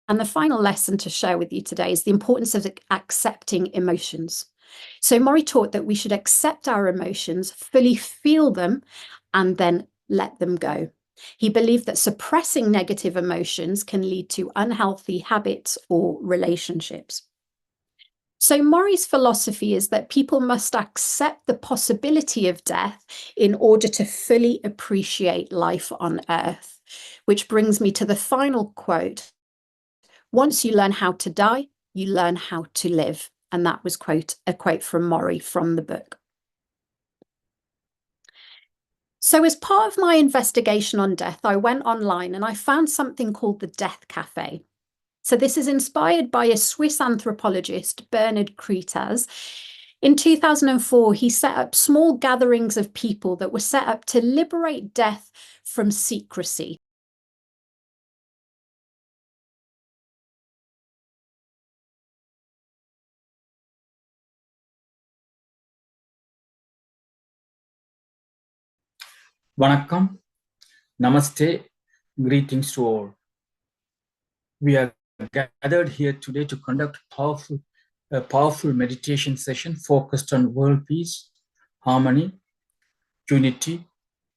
And the final lesson to share with you today is the importance of accepting emotions. So Mori taught that we should accept our emotions, fully feel them, and then let them go. He believed that suppressing negative emotions can lead to unhealthy habits or relationships. So Mori's philosophy is that people must accept the possibility of death in order to fully appreciate life on Earth, which brings me to the final quote. Once you learn how to die, you learn how to live. And that was a quote from Mori from the book. So as part of my investigation on death, I went online and I found something called the Death Cafe. So this is inspired by a Swiss anthropologist, Bernard Kritas. In 2004, he set up small gatherings of people that were set up to liberate death from secrecy. Vanakkam, Namaste, greetings to all. We are gathered here today to conduct a powerful meditation session focused on world peace, harmony, unity,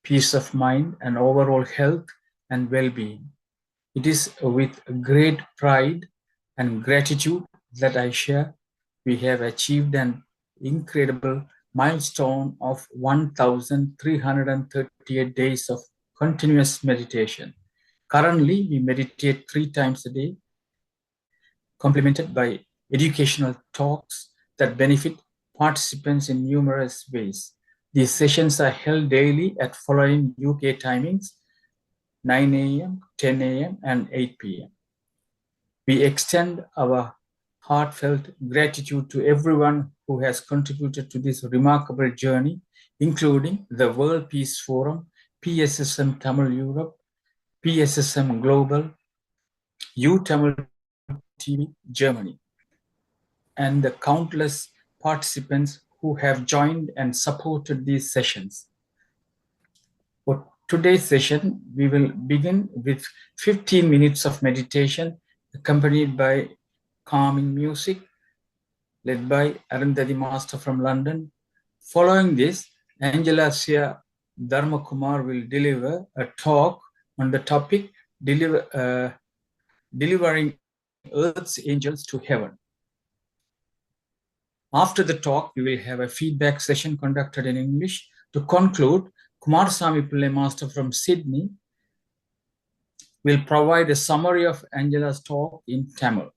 peace of mind, and overall health and well-being. It is with great pride and gratitude that I share we have achieved an incredible milestone of 1,338 days of continuous meditation. Currently, we meditate 3 times a day, complemented by educational talks that benefit participants in numerous ways. These sessions are held daily at following UK timings, 9 a.m., 10 a.m., and 8 p.m. We extend our heartfelt gratitude to everyone who has contributed to this remarkable journey, including the World Peace Forum, PSSM Tamil Europe, PSSM Global, YouTamiltv Germany, and the countless participants who have joined and supported these sessions. For today's session, we will begin with 15 minutes of meditation accompanied by calming music led by Arundhati Master from London. Following this, Angela Zia Tharmakumar will deliver a talk on the topic delivering Earth's angels to heaven. After the talk, we will have a feedback session conducted in English. To conclude, Kumarasamy Pillai Master from Sydney will provide a summary of Angela's talk in Tamil.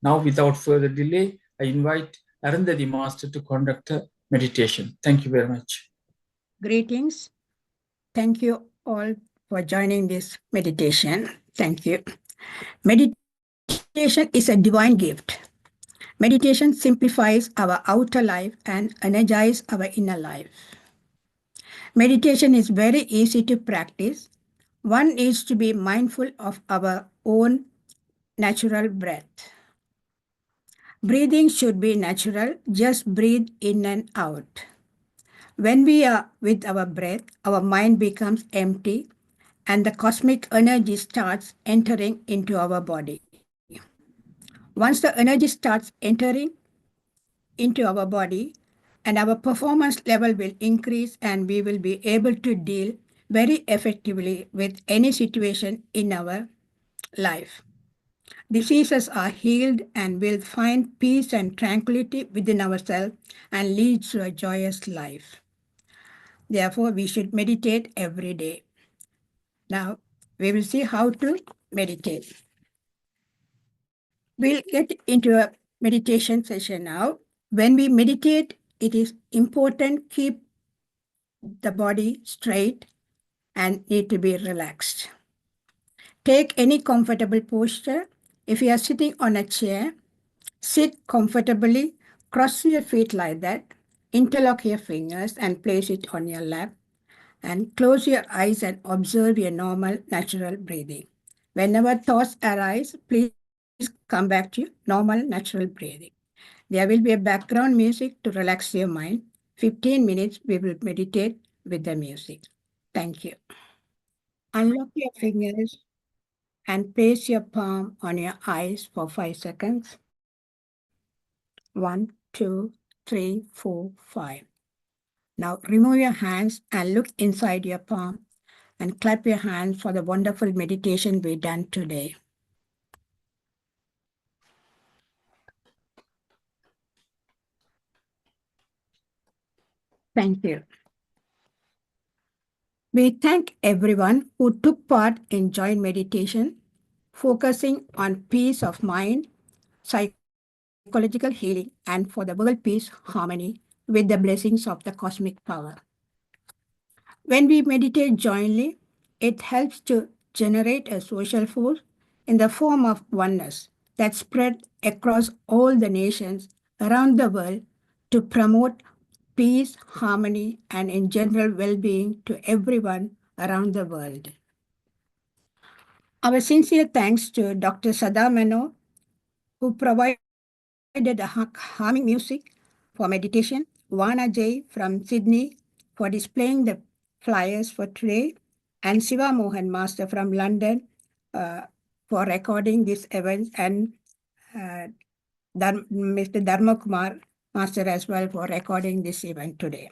Now, without further delay, I invite Arundhati Master to conduct a meditation. Thank you very much. Greetings. Thank you all for joining this meditation. Thank you. Meditation is a divine gift. Meditation simplifies our outer life and energizes our inner life. Meditation is very easy to practice. One needs to be mindful of our own natural breath. Breathing should be natural. Just breathe in and out. When we are with our breath, our mind becomes empty and the cosmic energy starts entering into our body. Once the energy starts entering into our body, and our performance level will increase and we will be able to deal very effectively with any situation in our life. Diseases are healed and will find peace and tranquility within ourselves and lead to a joyous life. Therefore, we should meditate every day. Now, we will see how to meditate. We'll get into a meditation session now. When we meditate, it is important to keep the body straight and need to be relaxed. Take any comfortable posture. If you are sitting on a chair, sit comfortably, cross your feet like that, interlock your fingers and place it on your lap, and close your eyes and observe your normal, natural breathing. Whenever thoughts arise, please come back to your normal, natural breathing. There will be a background music to relax your mind. 15 minutes, we will meditate with the music. Thank you. Unlock your fingers and place your palm on your eyes for 5 seconds. 1, 2, 3, 4, 5. Now remove your hands and look inside your palm and clap your hands for the wonderful meditation we done today. Thank you. We thank everyone who took part in joint meditation, focusing on peace of mind, psychological healing, and for the world peace, harmony, with the blessings of the cosmic power. When we meditate jointly, it helps to generate a social force in the form of oneness that spread across all the nations around the world to promote peace, harmony, and in general well-being to everyone around the world. Our sincere thanks to Dr. Sada Mano, who provided the calming music for meditation, Vana Jay from Sydney for displaying the flyers for today, and Siva Mohan Master from London for recording this event, and Mr. Tharmakumar Master as well for recording this event today.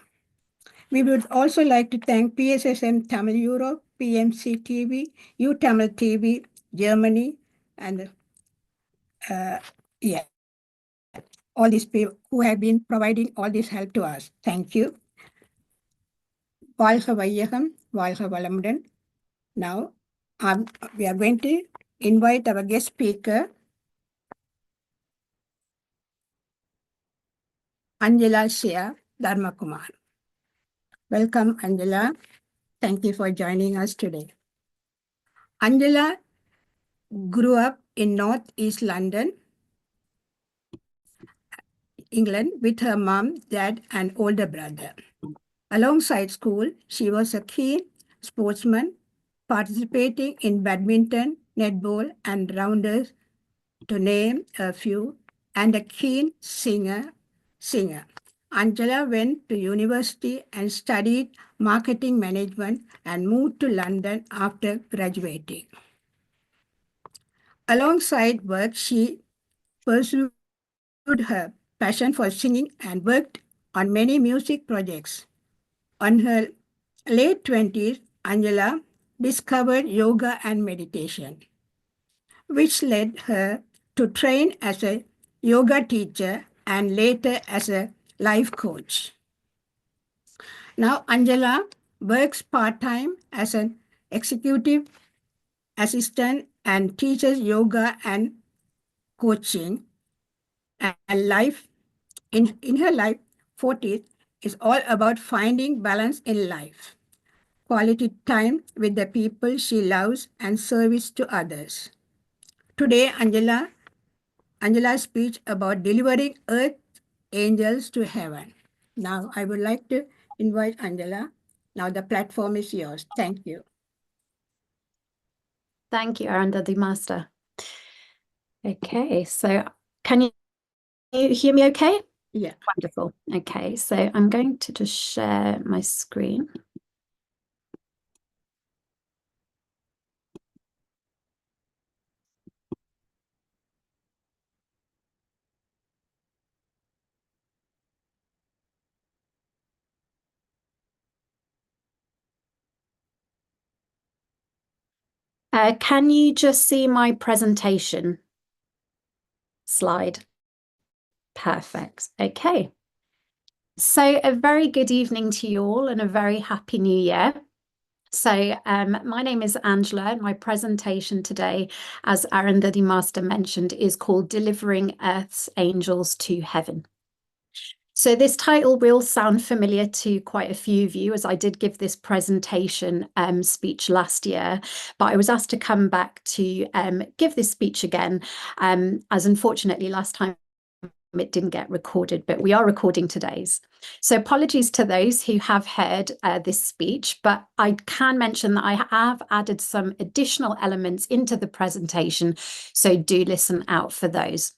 We would also like to thank PSSM Tamil Europe, PMC TV, YouTamil TV Germany, and all these people who have been providing all this help to us. Thank you. வாழ்க வையகம், வாழ்க வளமுடன். Now, we are going to invite our guest speaker, Angela Zia Tharmakumar. Welcome, Angela. Thank you for joining us today. Angela grew up in Northeast London, England, with her mom, dad, and older brother. Alongside school, she was a keen sportsman, participating in badminton, netball, and rounders, to name a few, and a keen singer. Angela went to university and studied marketing management and moved to London after graduating. Alongside work, she pursued her passion for singing and worked on many music projects. On her late 20s, Angela discovered yoga and meditation, which led her to train as a yoga teacher and later as a life coach. Now, Angela works part-time as an executive assistant and teaches yoga and coaching. And life in her life 40s is all about finding balance in life, quality time with the people she loves, and service to others. Today, Angela's speech about delivering earth angels to heaven. Now, I would like to invite Angela. Now, the platform is yours. Thank you. Thank you, Arundhati Master. Okay, so can you hear me okay? Yeah. Wonderful. Okay, so I'm going to just share my screen. Can you just see my presentation slide? Perfect. Okay. So a very good evening to you all and a very happy new year. So my name is Angela, and my presentation today, as Arundhati Master mentioned, is called Delivering Earth's Angels to Heaven. So this title will sound familiar to quite a few of you, as I did give this presentation speech last year, but I was asked to come back to give this speech again, as unfortunately last time it didn't get recorded, but we are recording today's. So apologies to those who have heard this speech, but I can mention that I have added some additional elements into the presentation, so do listen out for those.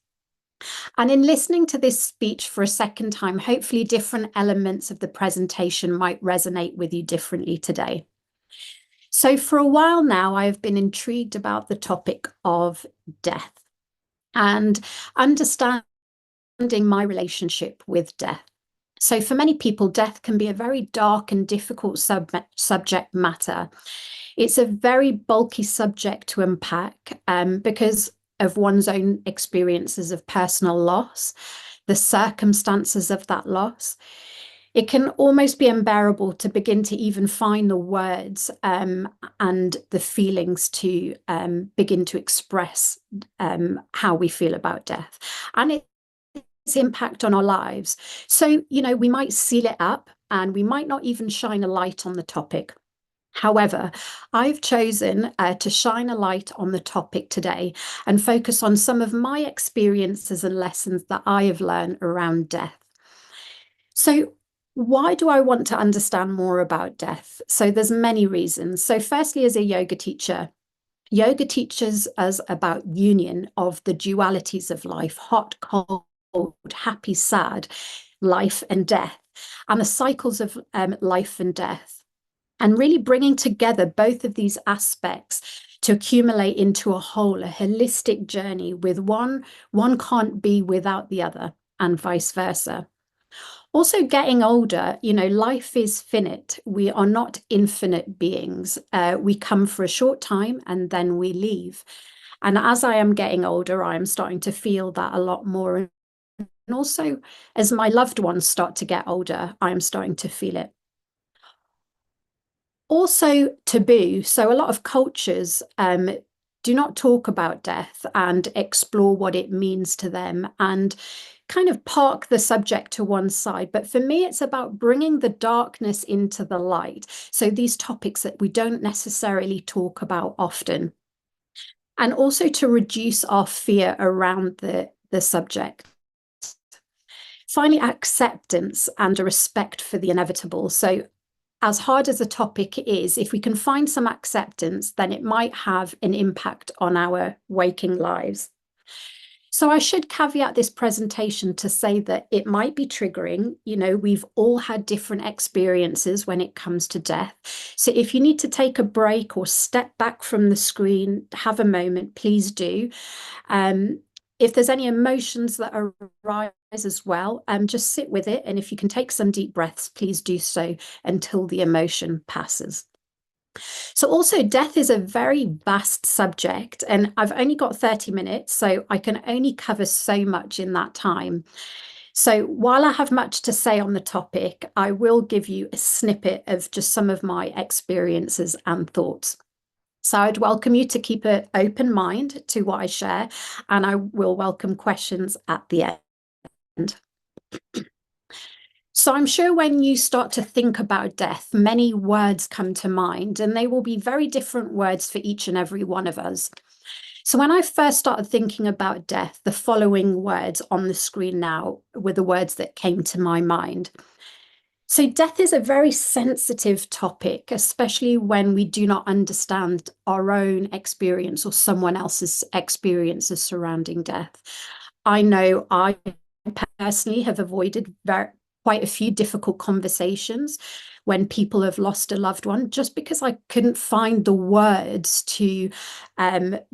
And in listening to this speech for a second time, hopefully different elements of the presentation might resonate with you differently today. So for a while now, I have been intrigued about the topic of death and understanding my relationship with death. So for many people, death can be a very dark and difficult subject matter. It's a very bulky subject to unpack because of one's own experiences of personal loss, the circumstances of that loss. It can almost be unbearable to begin to even find the words and the feelings to begin to express how we feel about death and its impact on our lives. So, we might seal it up and we might not even shine a light on the topic. However, I've chosen to shine a light on the topic today and focus on some of my experiences and lessons that I have learned around death. So why do I want to understand more about death? So there's many reasons. So firstly, as a yoga teacher, yoga teaches us about union of the dualities of life, hot, cold, happy, sad, life and death, and the cycles of life and death, and really bringing together both of these aspects to accumulate into a whole, a holistic journey with one can't be without the other, and vice versa. Also, getting older, life is finite. We are not infinite beings. We come for a short time and then we leave. And as I am getting older, I am starting to feel that a lot more. And also, as my loved ones start to get older, I am starting to feel it. Also, taboo. So a lot of cultures do not talk about death and explore what it means to them and kind of park the subject to one side. But for me, it's about bringing the darkness into the light. So these topics that we don't necessarily talk about often. And also to reduce our fear around the subject. Finally, acceptance and a respect for the inevitable. So as hard as the topic is, if we can find some acceptance, then it might have an impact on our waking lives. So I should caveat this presentation to say that it might be triggering. We've all had different experiences when it comes to death. So if you need to take a break or step back from the screen, have a moment, please do. If there's any emotions that arise as well, just sit with it. And if you can take some deep breaths, please do so until the emotion passes. So also, death is a very vast subject, and I've only got 30 minutes, so I can only cover so much in that time. So while I have much to say on the topic, I will give you a snippet of just some of my experiences and thoughts. So I'd welcome you to keep an open mind to what I share, and I will welcome questions at the end. So I'm sure when you start to think about death, many words come to mind, and they will be very different words for each and every one of us. So when I first started thinking about death, the following words on the screen now were the words that came to my mind. So death is a very sensitive topic, especially when we do not understand our own experience or someone else's experiences surrounding death. I know I personally have avoided quite a few difficult conversations when people have lost a loved one, just because I couldn't find the words to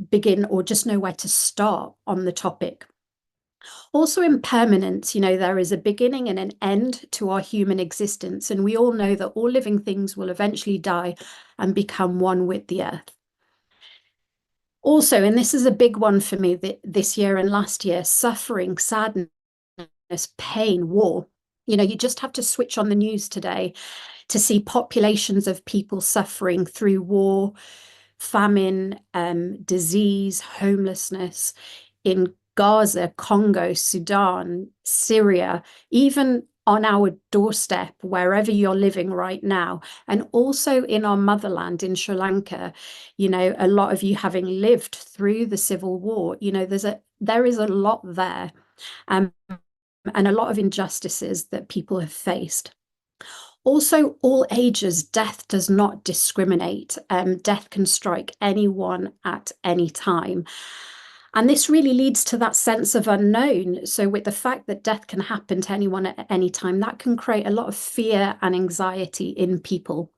begin or just know where to start on the topic. Also, impermanence, there is a beginning and an end to our human existence, and we all know that all living things will eventually die and become one with the earth. Also, and this is a big one for me this year and last year, suffering, sadness, pain, war. You just have to switch on the news today to see populations of people suffering through war, famine, disease, homelessness in Gaza, Congo, Sudan, Syria, even on our doorstep, wherever you're living right now, and also in our motherland in Sri Lanka. A lot of you having lived through the civil war, there is a lot there. And a lot of injustices that people have faced. Also, all ages, death does not discriminate. Death can strike anyone at any time. And this really leads to that sense of unknown. So with the fact that death can happen to anyone at any time, that can create a lot of fear and anxiety in people.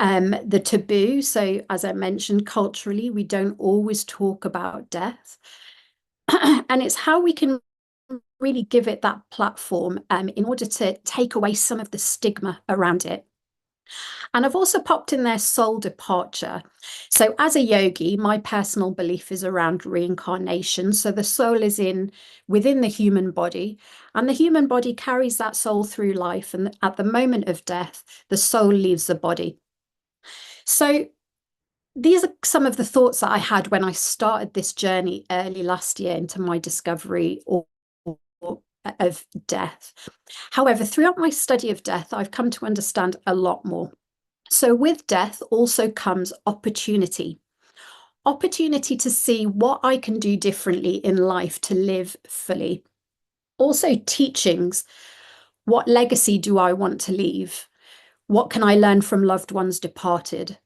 the taboo. So as I mentioned, culturally, we don't always talk about death. And it's how we can really give it that platform in order to take away some of the stigma around it. And I've also popped in there soul departure. So as a yogi, my personal belief is around reincarnation. So the soul is within the human body, and the human body carries that soul through life. And at the moment of death, the soul leaves the body. So these are some of the thoughts that I had when I started this journey early last year into my discovery of death. However, throughout my study of death, I've come to understand a lot more. So with death also comes opportunity. Opportunity to see what I can do differently in life to live fully. Also teachings. What legacy do I want to leave? What can I learn from loved ones departed?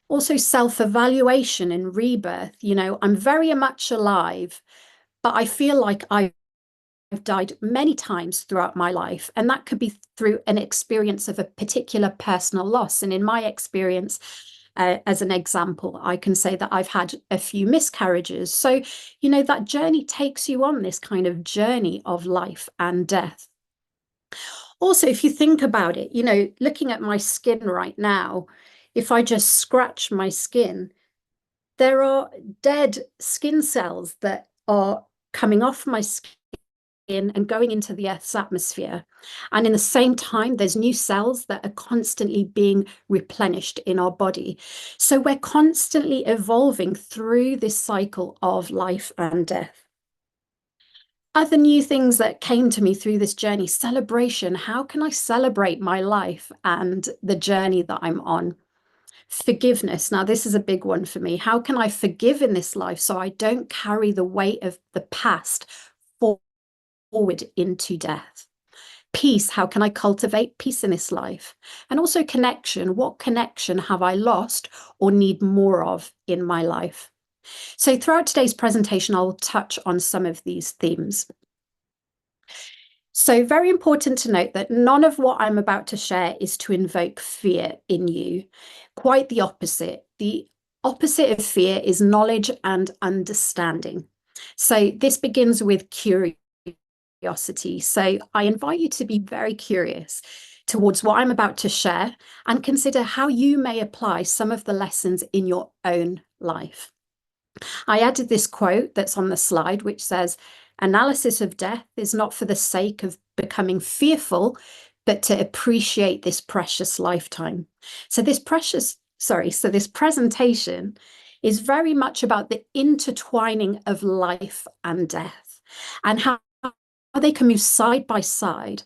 Also self-evaluation and rebirth. You know, I'm very much alive, but I feel like I've died many times throughout my life, and that could be through an experience of a particular personal loss. And in my experience, as an example, I can say that I've had a few miscarriages. So, you know, that journey takes you on this kind of journey of life and death. Also, if you think about it, you know, looking at my skin right now, if I just scratch my skin, there are dead skin cells that are coming off my skin and going into the Earth's atmosphere. And in the same time, there's new cells that are constantly being replenished in our body. So we're constantly evolving through this cycle of life and death. Other new things that came to me through this journey: celebration. How can I celebrate my life and the journey that I'm on? Forgiveness. Now, this is a big one for me. How can I forgive in this life so I don't carry the weight of the past forward into death? Peace. How can I cultivate peace in this life? And also connection. What connection have I lost or need more of in my life? So throughout today's presentation, I'll touch on some of these themes. So very important to note that none of what I'm about to share is to invoke fear in you. Quite the opposite. The opposite of fear is knowledge and understanding. So this begins with curiosity. So I invite you to be very curious towards what I'm about to share and consider how you may apply some of the lessons in your own life. I added this quote that's on the slide, which says, "Analysis of death is not for the sake of becoming fearful, but to appreciate this precious lifetime." So this presentation is very much about the intertwining of life and death and how they can move side by side.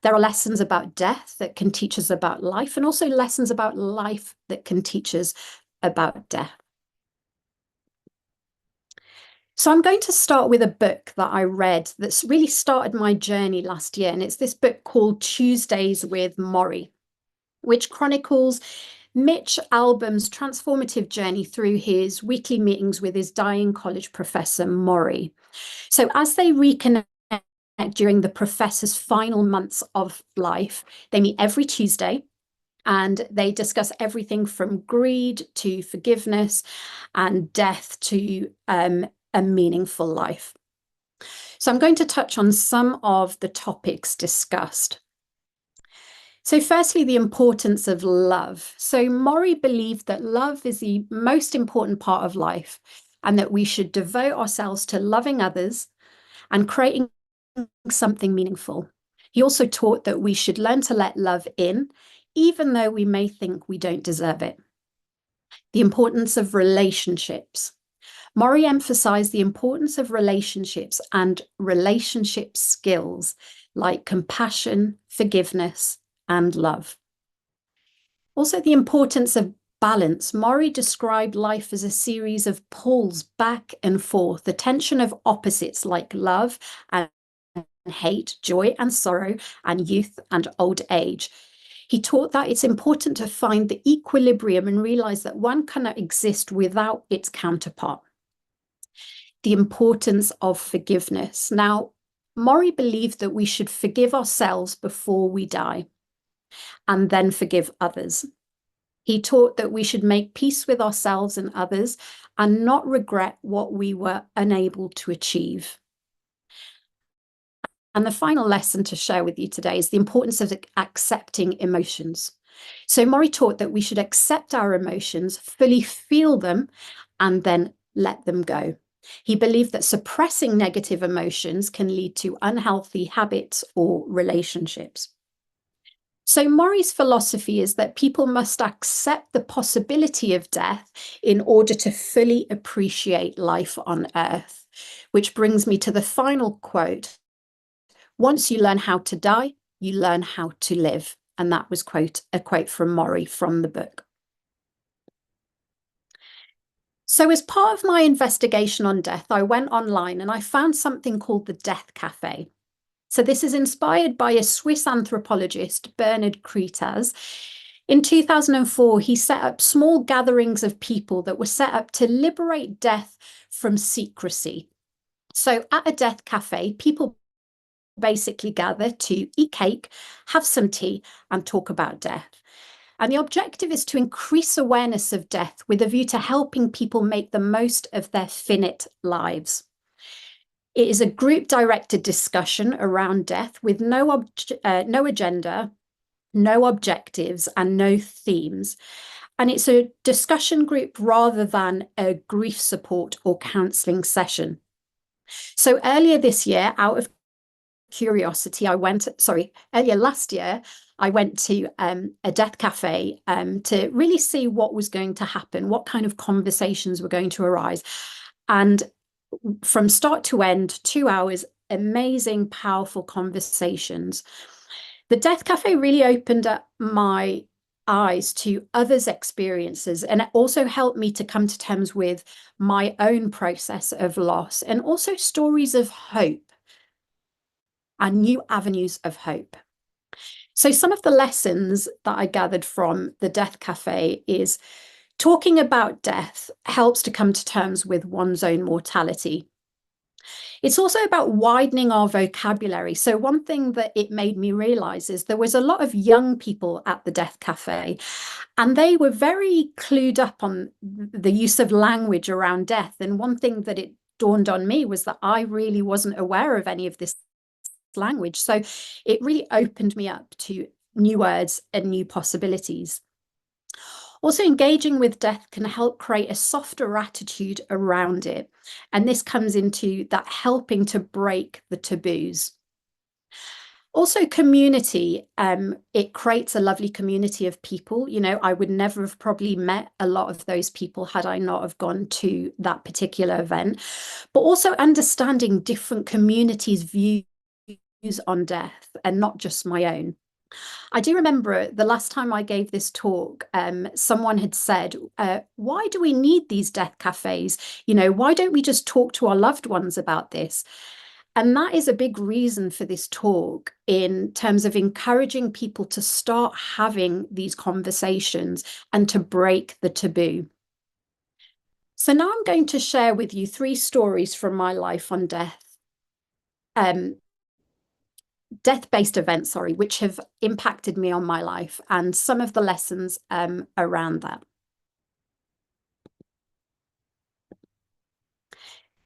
There are lessons about death that can teach us about life, and also lessons about life that can teach us about death. So I'm going to start with a book that I read that's really started my journey last year. And it's this book called Tuesdays with Maury, which chronicles Mitch Albom's transformative journey through his weekly meetings with his dying college professor, Maury. So as they reconnect during the professor's final months of life, they meet every Tuesday and they discuss everything from greed to forgiveness and death to a meaningful life. So I'm going to touch on some of the topics discussed. So firstly, the importance of love. So Maury believed that love is the most important part of life and that we should devote ourselves to loving others and creating something meaningful. He also taught that we should learn to let love in, even though we may think we don't deserve it. The importance of relationships. Maury emphasized the importance of relationships and relationship skills like compassion, forgiveness, and love. Also, the importance of balance. Maury described life as a series of pulls back and forth, the tension of opposites like love and hate, joy and sorrow, and youth and old age. He taught that it's important to find the equilibrium and realize that one cannot exist without its counterpart. The importance of forgiveness. Now, Maury believed that we should forgive ourselves before we die and then forgive others. He taught that we should make peace with ourselves and others and not regret what we were unable to achieve. And the final lesson to share with you today is the importance of accepting emotions. So Maury taught that we should accept our emotions, fully feel them, and then let them go. He believed that suppressing negative emotions can lead to unhealthy habits or relationships. So Maury's philosophy is that people must accept the possibility of death in order to fully appreciate life on Earth, which brings me to the final quote. Once you learn how to die, you learn how to live. And that was a quote from Maury from the book. So as part of my investigation on death, I went online and I found something called the Death Cafe. So this is inspired by a Swiss anthropologist, Bernard Kritas. In 2004, he set up small gatherings of people that were set up to liberate death from secrecy. So at a death cafe, people basically gather to eat cake, have some tea, and talk about death. And the objective is to increase awareness of death with a view to helping people make the most of their finite lives. It is a group-directed discussion around death with no agenda, no objectives, and no themes. And it's a discussion group rather than a grief support or counselling session. So earlier this year, out of curiosity, earlier last year, I went to a death cafe to really see what was going to happen, what kind of conversations were going to arise. And from start to end, 2 hours, amazing, powerful conversations. The Death Cafe really opened up my eyes to others' experiences, and it also helped me to come to terms with my own process of loss and also stories of hope and new avenues of hope. So some of the lessons that I gathered from the Death Cafe is talking about death helps to come to terms with one's own mortality. It's also about widening our vocabulary. So one thing that it made me realize is there was a lot of young people at the Death Cafe, and they were very clued up on the use of language around death. And one thing that it dawned on me was that I really wasn't aware of any of this language. So it really opened me up to new words and new possibilities. Also, engaging with death can help create a softer attitude around it. And this comes into that helping to break the taboos. Also, community, it creates a lovely community of people. You know, I would never have probably met a lot of those people had I not have gone to that particular event. But also understanding different communities' views on death and not just my own. I do remember the last time I gave this talk, someone had said, why do we need these death cafes? You know, why don't we just talk to our loved ones about this? And that is a big reason for this talk in terms of encouraging people to start having these conversations and to break the taboo. So now I'm going to share with you 3 stories from my life on death. Death-based events, which have impacted me on my life and some of the lessons around that.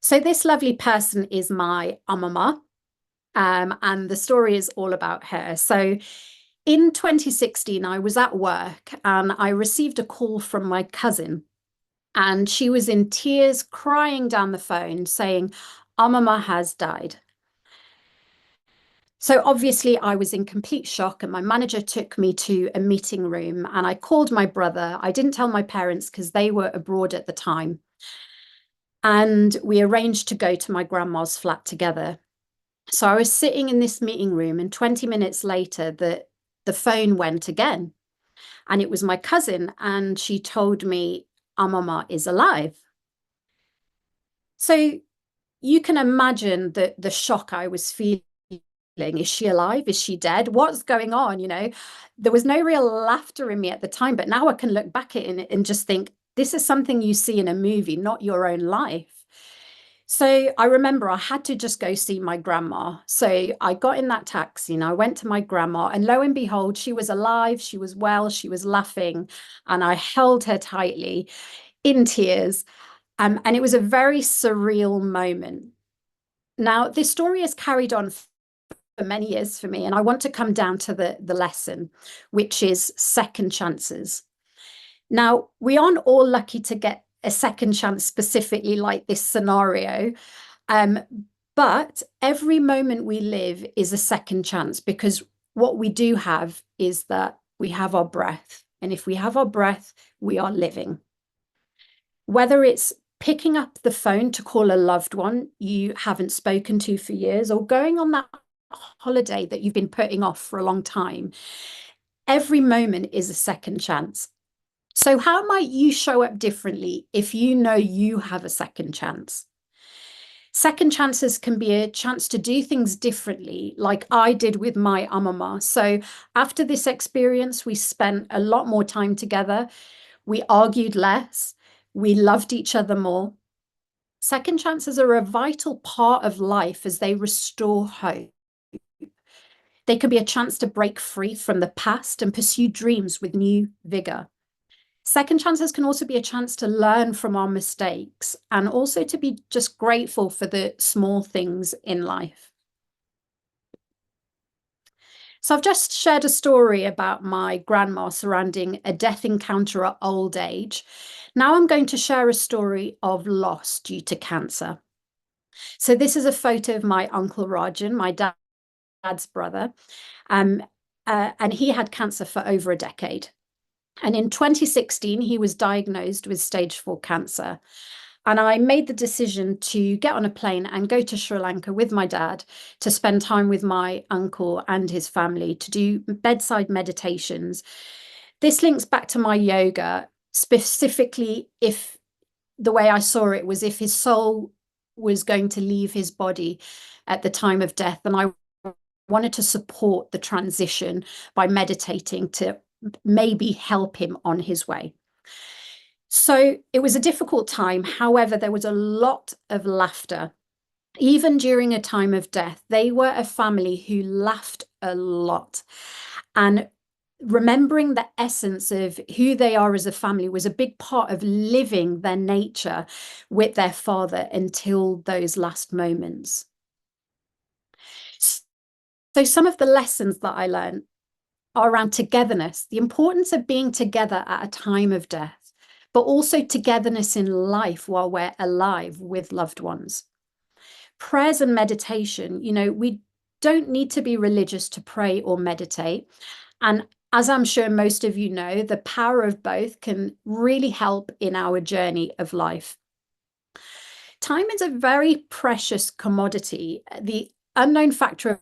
So this lovely person is my mama, and the story is all about her. So in 2016, I was at work and I received a call from my cousin, and she was in tears, crying down the phone saying, "Mama has died." So obviously I was in complete shock, and my manager took me to a meeting room and I called my brother. I didn't tell my parents because they were abroad at the time. And we arranged to go to my grandma's flat together. So I was sitting in this meeting room, and 20 minutes later, the phone went again. And it was my cousin, and she told me, "Mama is alive." So you can imagine the shock I was feeling. Is she alive? Is she dead? What's going on? You know, there was no real laughter in me at the time, but now I can look back at it and just think, this is something you see in a movie, not your own life. So I remember I had to just go see my grandma. So I got in that taxi and I went to my grandma, and lo and behold, she was alive, she was well, she was laughing, and I held her tightly in tears. And it was a very surreal moment. Now, this story has carried on for many years for me, and I want to come down to the lesson, which is second chances. Now, we aren't all lucky to get a second chance specifically like this scenario, but every moment we live is a second chance, because what we do have is that we have our breath. And if we have our breath, we are living. Whether it's picking up the phone to call a loved one you haven't spoken to for years, or going on that holiday that you've been putting off for a long time, every moment is a second chance. So how might you show up differently if you know you have a second chance? Second chances can be a chance to do things differently, like I did with my amama. So after this experience, we spent a lot more time together. We argued less. We loved each other more. Second chances are a vital part of life as they restore hope. They can be a chance to break free from the past and pursue dreams with new vigor. Second chances can also be a chance to learn from our mistakes, and also to be just grateful for the small things in life. So I've just shared a story about my grandma surrounding a death encounter at old age. Now I'm going to share a story of loss due to cancer. So this is a photo of my uncle Rajan, my dad's brother, and he had cancer for over a decade. And in 2016, he was diagnosed with stage 4 cancer. And I made the decision to get on a plane and go to Sri Lanka with my dad to spend time with my uncle and his family, to do bedside meditations. This links back to my yoga, specifically if the way I saw it was if his soul was going to leave his body at the time of death. And I wanted to support the transition by meditating to maybe help him on his way. So it was a difficult time. However, there was a lot of laughter. Even during a time of death, they were a family who laughed a lot. And remembering the essence of who they are as a family was a big part of living their nature with their father until those last moments. So some of the lessons that I learned are around togetherness, the importance of being together at a time of death, but also togetherness in life while we're alive with loved ones. Prayers and meditation, we don't need to be religious to pray or meditate. And as I'm sure most of you know, the power of both can really help in our journey of life. Time is a very precious commodity. The unknown factor of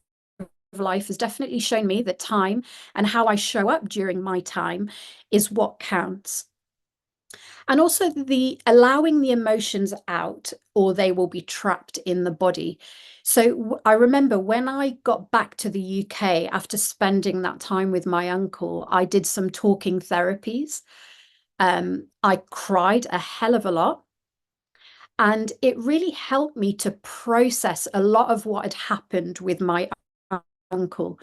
life has definitely shown me that time and how I show up during my time is what counts. And also the allowing the emotions out, or they will be trapped in the body. So I remember when I got back to the UK after spending that time with my uncle, I did some talking therapies. I cried a hell of a lot. And it really helped me to process a lot of what had happened with my uncle.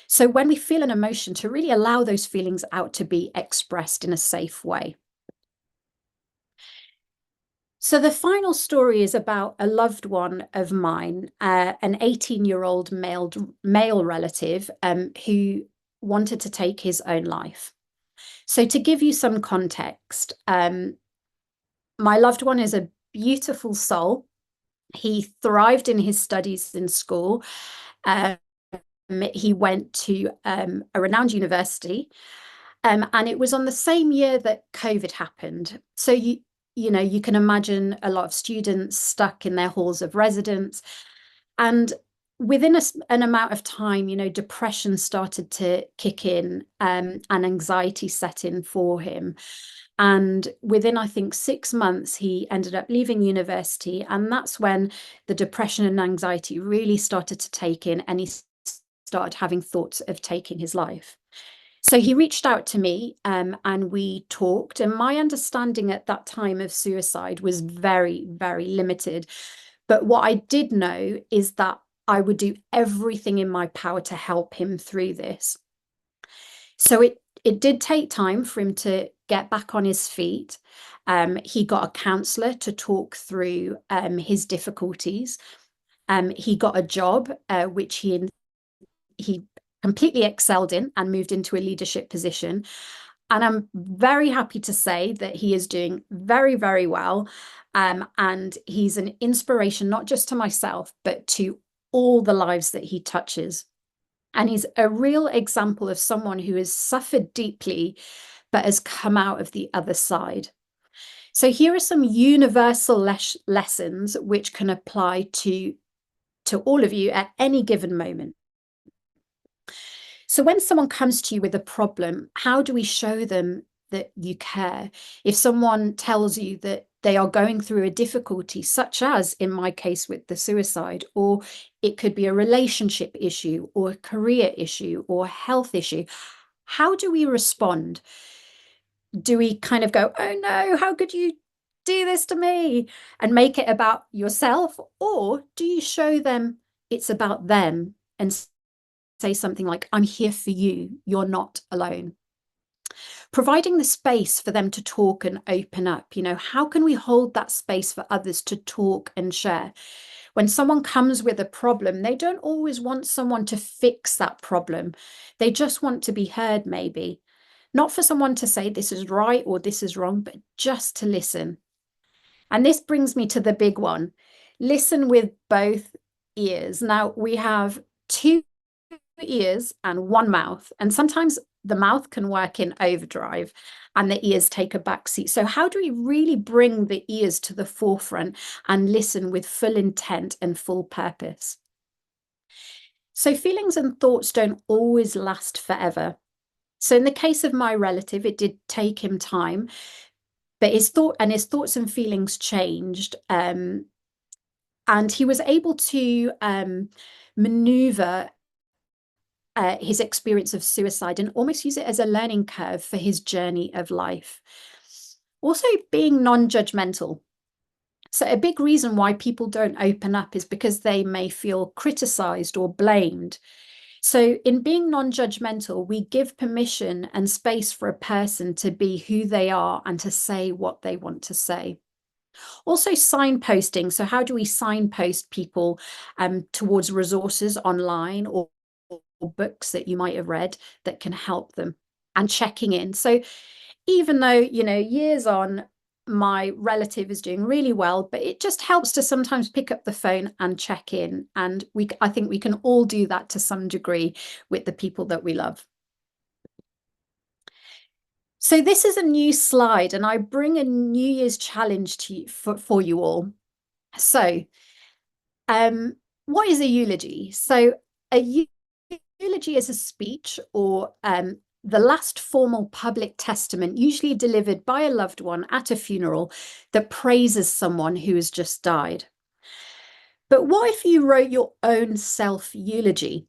So when we feel an emotion, to really allow those feelings out to be expressed in a safe way. So the final story is about a loved one of mine, an 18-year-old male relative who wanted to take his own life. So to give you some context, my loved one is a beautiful soul. He thrived in his studies in school. He went to a renowned university, and it was on the same year that COVID happened. So you can imagine a lot of students stuck in their halls of residence. And within an amount of time, depression started to kick in, and anxiety set in for him. And within, I think, 6 months, he ended up leaving university. And that's when the depression and anxiety really started to take in, and he started having thoughts of taking his life. So he reached out to me, and we talked. And my understanding at that time of suicide was very, very limited. But what I did know is that I would do everything in my power to help him through this. So it did take time for him to get back on his feet. He got a counsellor to talk through his difficulties. He got a job, which he completely excelled in and moved into a leadership position. And I'm very happy to say that he is doing very, very well. And he's an inspiration, not just to myself, but to all the lives that he touches. And he's a real example of someone who has suffered deeply, but has come out of the other side. So here are some universal lessons which can apply to all of you at any given moment. So when someone comes to you with a problem, how do we show them that you care? If someone tells you that they are going through a difficulty, such as in my case with the suicide, or it could be a relationship issue or a career issue or a health issue, how do we respond? Do we kind of go, oh no, how could you do this to me, and make it about yourself? Or do you show them it's about them and say something like, I'm here for you, you're not alone? Providing the space for them to talk and open up, how can we hold that space for others to talk and share? When someone comes with a problem, they don't always want someone to fix that problem. They just want to be heard, maybe. Not for someone to say this is right or this is wrong, but just to listen. And this brings me to the big one. Listen with both ears. Now, we have 2 ears and 1 mouth, and sometimes the mouth can work in overdrive and the ears take a backseat. So how do we really bring the ears to the forefront and listen with full intent and full purpose? So feelings and thoughts don't always last forever. So in the case of my relative, it did take him time, but his thoughts and feelings changed. And he was able to maneuver his experience of suicide and almost use it as a learning curve for his journey of life. Also, being non-judgmental. So a big reason why people don't open up is because they may feel criticized or blamed. So in being non-judgmental, we give permission and space for a person to be who they are and to say what they want to say. Also, signposting. So how do we signpost people towards resources online or books that you might have read that can help them, and checking in? So even though, years on, my relative is doing really well, but it just helps to sometimes pick up the phone and check in. And I think we can all do that to some degree with the people that we love. So this is a new slide, and I bring a New Year's challenge to you for you all. So what is a eulogy? So a eulogy is a speech or the last formal public testament, usually delivered by a loved one at a funeral, that praises someone who has just died. But what if you wrote your own self-eulogy?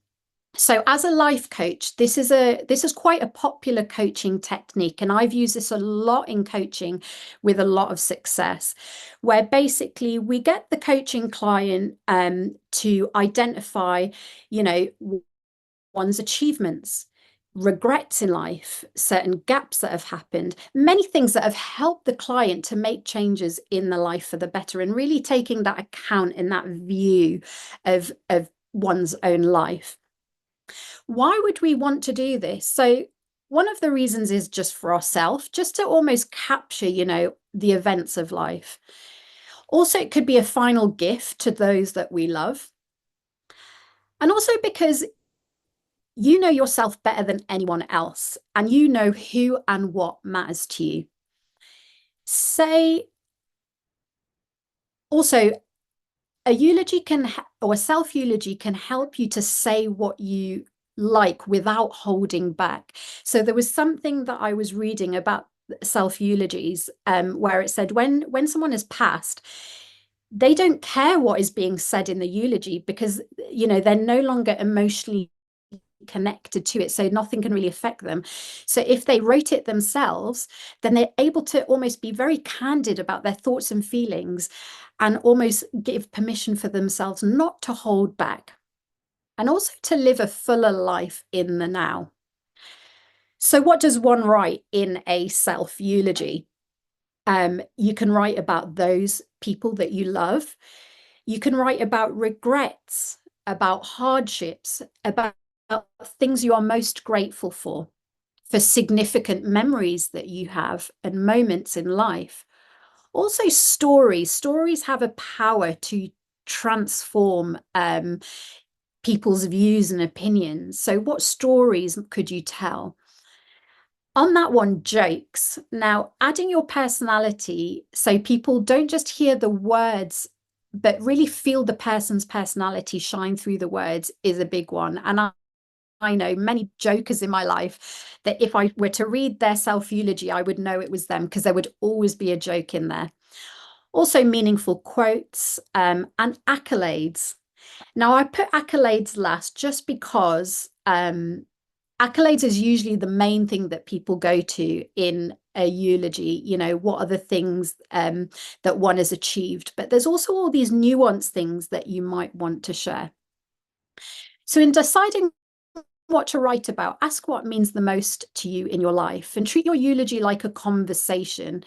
So as a life coach, this is quite a popular coaching technique, and I've used this a lot in coaching with a lot of success, where basically we get the coaching client to identify, one's achievements, regrets in life, certain gaps that have happened, many things that have helped the client to make changes in the life for the better, and really taking that account and that view of one's own life. Why would we want to do this? So one of the reasons is just for ourselves, just to almost capture, the events of life. Also, it could be a final gift to those that we love. And also because you know yourself better than anyone else, and you know who and what matters to you. Also, a eulogy or a self-eulogy can help you to say what you like without holding back. So there was something that I was reading about self-eulogies where it said when someone has passed, they don't care what is being said in the eulogy, because they're no longer emotionally connected to it, so nothing can really affect them. So if they wrote it themselves, then they're able to almost be very candid about their thoughts and feelings, and almost give permission for themselves not to hold back, and also to live a fuller life in the now. So what does one write in a self-eulogy? You can write about those people that you love. You can write about regrets, about hardships, about things you are most grateful for significant memories that you have and moments in life. Also stories. Stories have a power to transform people's views and opinions. So what stories could you tell? On that one, jokes. Now, adding your personality so people don't just hear the words, but really feel the person's personality shine through the words is a big one. And I know many jokers in my life that if I were to read their self-eulogy, I would know it was them, because there would always be a joke in there. Also meaningful quotes and accolades. Now, I put accolades last just because accolades is usually the main thing that people go to in a eulogy. You know, what are the things that one has achieved? But there's also all these nuanced things that you might want to share. So in deciding what to write about, ask what means the most to you in your life, and treat your eulogy like a conversation.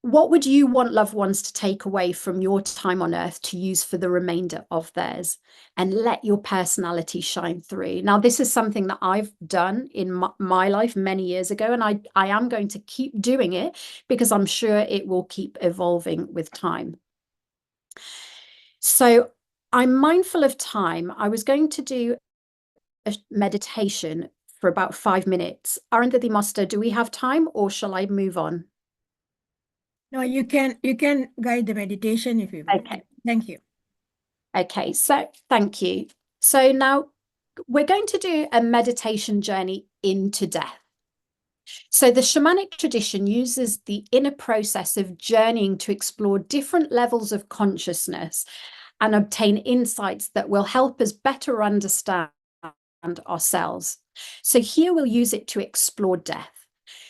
What would you want loved ones to take away from your time on earth to use for the remainder of theirs? And let your personality shine through. Now, this is something that I've done in my life many years ago, and I am going to keep doing it, because I'm sure it will keep evolving with time. So I'm mindful of time. I was going to do a meditation for about 5 minutes. Arundhati Master, do we have time, or shall I move on? No, you can guide the meditation if you want. Okay. Thank you. Okay, so thank you. So now we're going to do a meditation journey into death. So the shamanic tradition uses the inner process of journeying to explore different levels of consciousness and obtain insights that will help us better understand ourselves. So here we'll use it to explore death.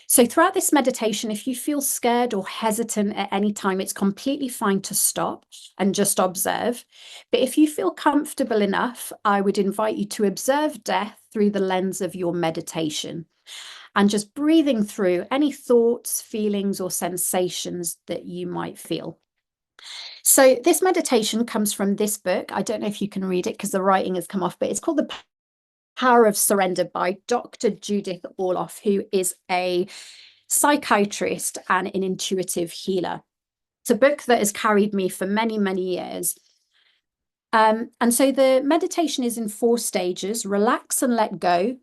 So throughout this meditation, if you feel scared or hesitant at any time, it's completely fine to stop and just observe. But if you feel comfortable enough, I would invite you to observe death through the lens of your meditation, and just breathing through any thoughts, feelings, or sensations that you might feel. So this meditation comes from this book. I don't know if you can read it because the writing has come off, but it's called The Power of Surrender by Dr. Judith Orloff, who is a psychiatrist and an intuitive healer. It's a book that has carried me for many, many years. And so the meditation is in 4 stages: relax and let go,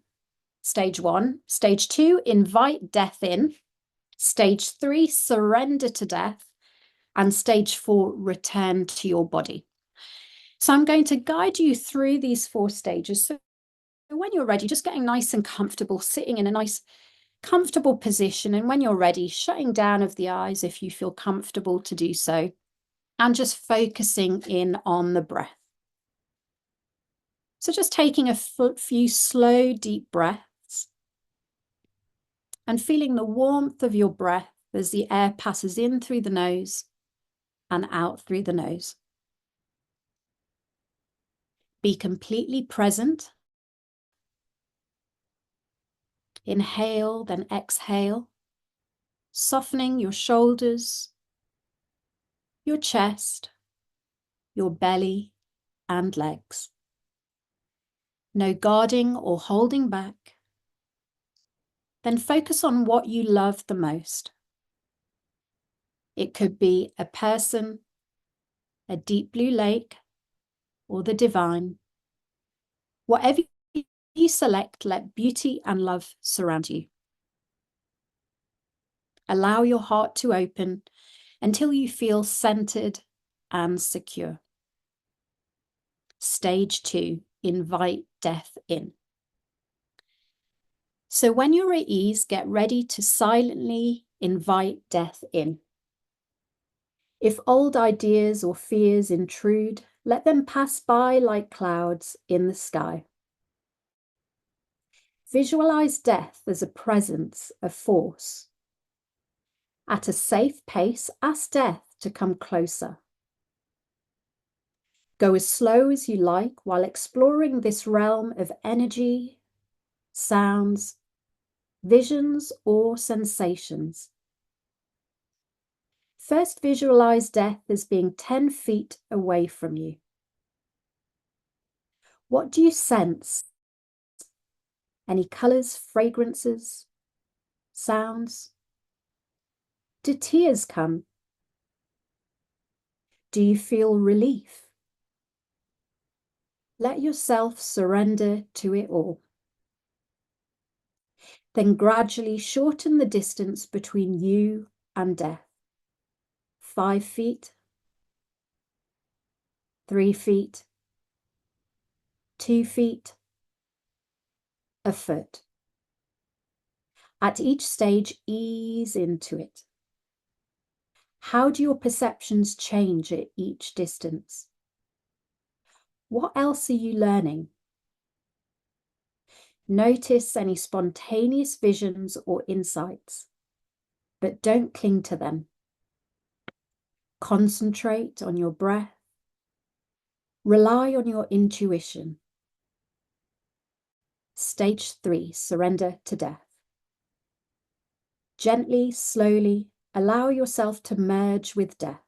stage 1. Stage 2, invite death in. Stage 3, surrender to death. And stage 4, return to your body. So I'm going to guide you through these 4 stages. So when you're ready, just getting nice and comfortable, sitting in a nice comfortable position, and when you're ready, shutting down of the eyes if you feel comfortable to do so, and just focusing in on the breath. So just taking a few slow, deep breaths and feeling the warmth of your breath as the air passes in through the nose and out through the nose. Be completely present. Inhale, then exhale, softening your shoulders, your chest, your belly, and legs. No guarding or holding back. Then focus on what you love the most. It could be a person, a deep blue lake, or the divine. Whatever you select, let beauty and love surround you. Allow your heart to open until you feel centered and secure. Stage 2, invite death in. So when you're at ease, get ready to silently invite death in. If old ideas or fears intrude, let them pass by like clouds in the sky. Visualize death as a presence, a force. At a safe pace, ask death to come closer. Go as slow as you like while exploring this realm of energy, sounds, visions, or sensations. First, visualize death as being 10 feet away from you. What do you sense? Any colours, fragrances, sounds? Do tears come? Do you feel relief? Let yourself surrender to it all. Then gradually shorten the distance between you and death. 5 feet, 3 feet, 2 feet, a foot. At each stage, ease into it. How do your perceptions change at each distance? What else are you learning? Notice any spontaneous visions or insights, but don't cling to them. Concentrate on your breath. Rely on your intuition. Stage 3, surrender to death. Gently, slowly, allow yourself to merge with death.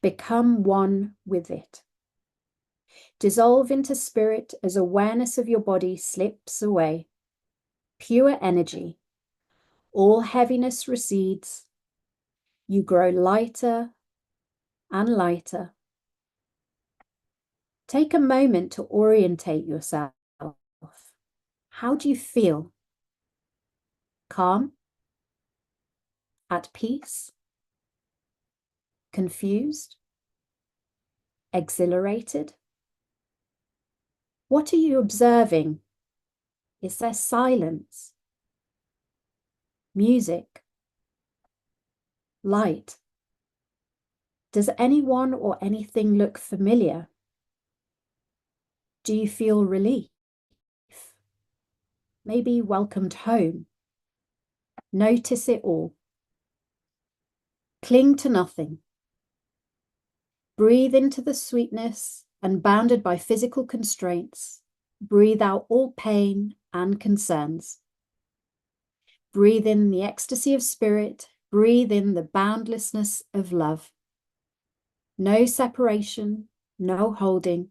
Become one with it. Dissolve into spirit as awareness of your body slips away. Pure energy. All heaviness recedes. You grow lighter and lighter. Take a moment to orientate yourself. How do you feel? Calm? At peace? Confused? Exhilarated? What are you observing? Is there silence? Music? Light? Does anyone or anything look familiar? Do you feel relief? Maybe welcomed home? Notice it all. Cling to nothing. Breathe into the sweetness and, bounded by physical constraints, breathe out all pain and concerns. Breathe in the ecstasy of spirit. Breathe in the boundlessness of love. No separation, no holding.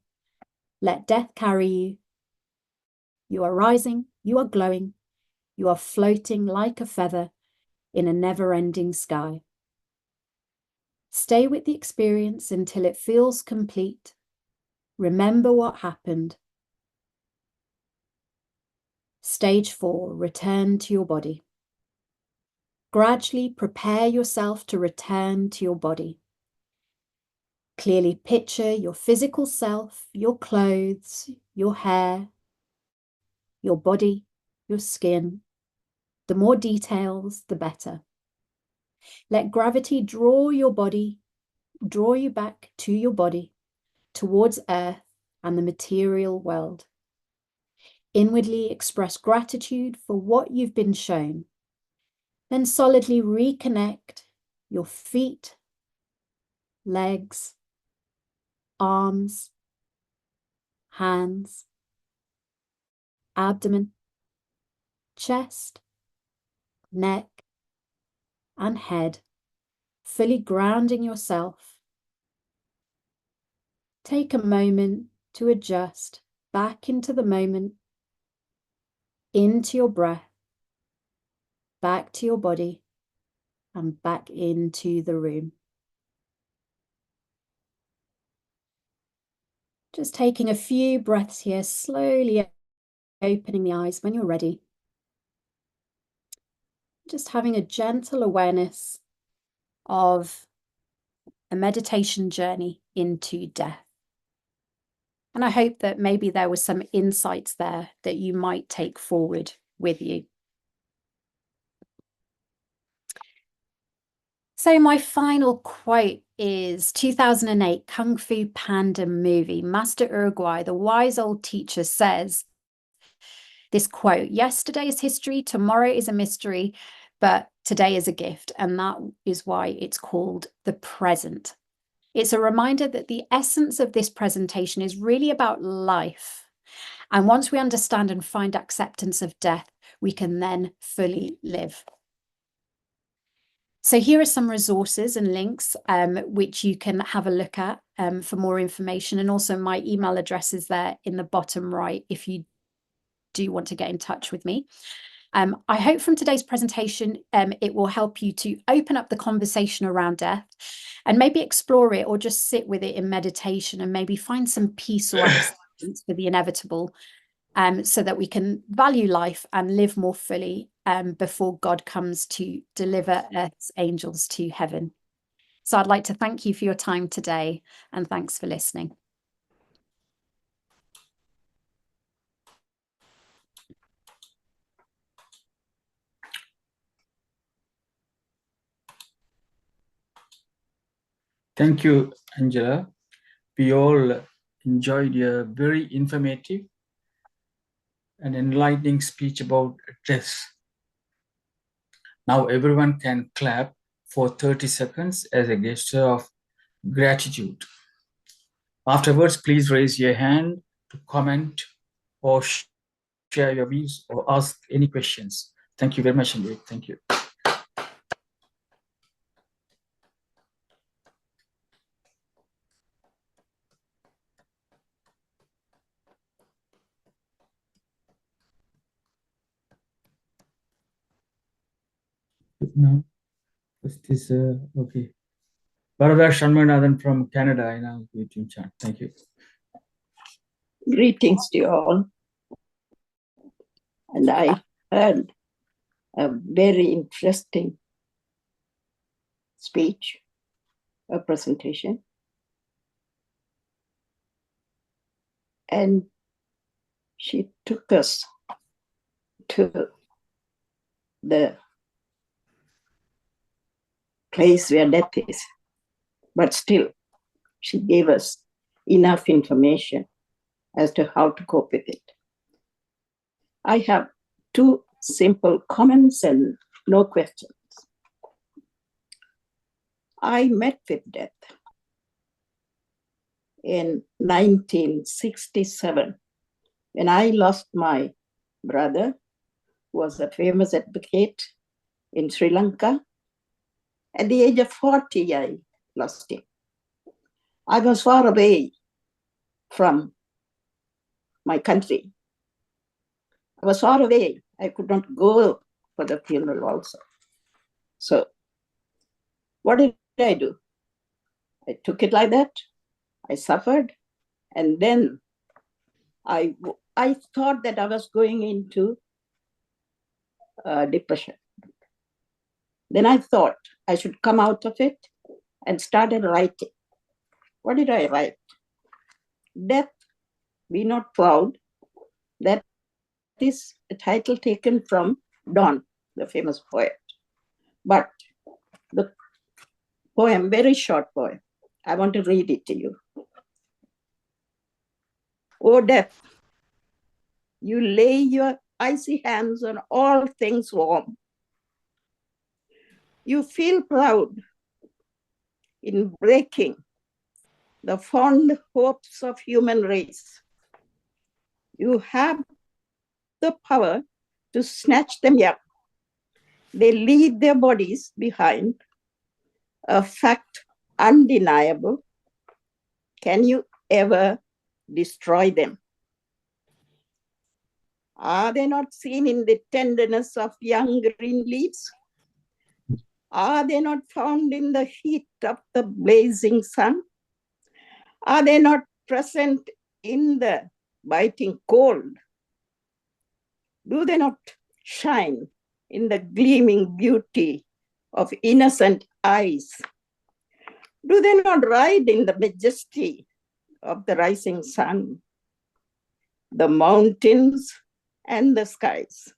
Let death carry you. You are rising, you are glowing, you are floating like a feather in a never-ending sky. Stay with the experience until it feels complete. Remember what happened. Stage 4, return to your body. Gradually prepare yourself to return to your body. Clearly picture your physical self, your clothes, your hair, your body, your skin. The more details, the better. Let gravity draw you back to your body, towards earth and the material world. Inwardly express gratitude for what you've been shown. Then solidly reconnect your feet, legs, arms, hands, abdomen, chest, neck, and head, fully grounding yourself. Take a moment to adjust back into the moment, into your breath, back to your body, and back into the room. Just taking a few breaths here, slowly opening the eyes when you're ready. Just having a gentle awareness of a meditation journey into death. And I hope that maybe there were some insights there that you might take forward with you. So my final quote is 2008 Kung Fu Panda movie. Master Uruguay, the wise old teacher, says, This quote, yesterday is history, tomorrow is a mystery, but today is a gift. And that is why it's called the present. It's a reminder that the essence of this presentation is really about life. And once we understand and find acceptance of death, we can then fully live. So here are some resources and links which you can have a look at for more information. And also my email address is there in the bottom right if you do want to get in touch with me. I hope from today's presentation, it will help you to open up the conversation around death and maybe explore it or just sit with it in meditation and maybe find some peace or acceptance for the inevitable, so that we can value life and live more fully before God comes to deliver Earth's angels to heaven. So I'd like to thank you for your time today, and thanks for listening. Thank you, Angela. We all enjoyed your very informative and enlightening speech about death. Now everyone can clap for 30 seconds as a gesture of gratitude. Afterwards, please raise your hand to comment or share your views or ask any questions. Thank you very much, indeed. Thank you. No, what's this? Okay. Bharadar Shanmugathan from Canada, I now YouTube chat. Thank you. Greetings to you all. And I heard a very interesting speech, a presentation. And she took us to the place where death is. But still, she gave us enough information as to how to cope with it. I have two simple comments and no questions. I met with death in 1967 when I lost my brother, who was a famous advocate in Sri Lanka. At the age of 40, I lost him. I was far away from my country. I was far away. I could not go for the funeral also. So what did I do? I took it like that. I suffered. And then I thought that I was going into depression. Then I thought I should come out of it and started writing. What did I write? Death, be not proud. That is a title taken from Donne, the famous poet. But the poem, very short poem, I want to read it to you. O death, you lay your icy hands on all things warm. You feel proud in breaking the fond hopes of human race. You have the power to snatch them young. They leave their bodies behind, a fact undeniable. Can you ever destroy them? Are they not seen in the tenderness of young green leaves? Are they not found in the heat of the blazing sun? Are they not present in the biting cold? Do they not shine in the gleaming beauty of innocent eyes? Do they not ride in the majesty of the rising sun? The mountains and the skies,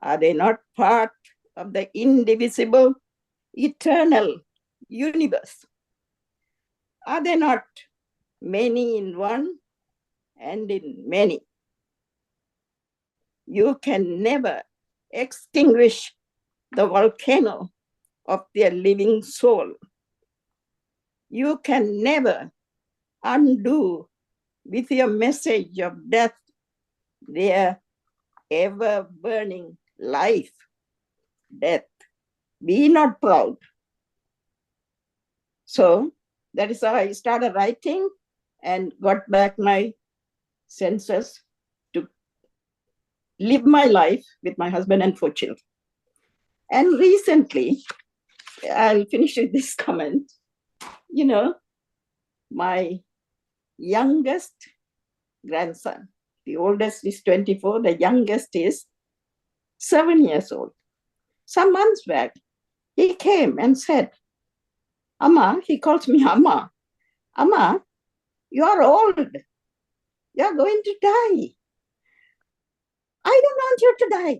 are they not part of the indivisible, eternal universe? Are they not many in one and in many? You can never extinguish the volcano of their living soul. You can never undo with your message of death their ever-burning life. Death, be not proud. So that is how I started writing and got back my senses to live my life with my husband and 4 children. And recently, I'll finish with this comment, you know, my youngest grandson, the oldest is 24, the youngest is 7 years old. Some months back, he came and said, Amma, he calls me Amma. Amma, you are old. You are going to die. I don't want you to die.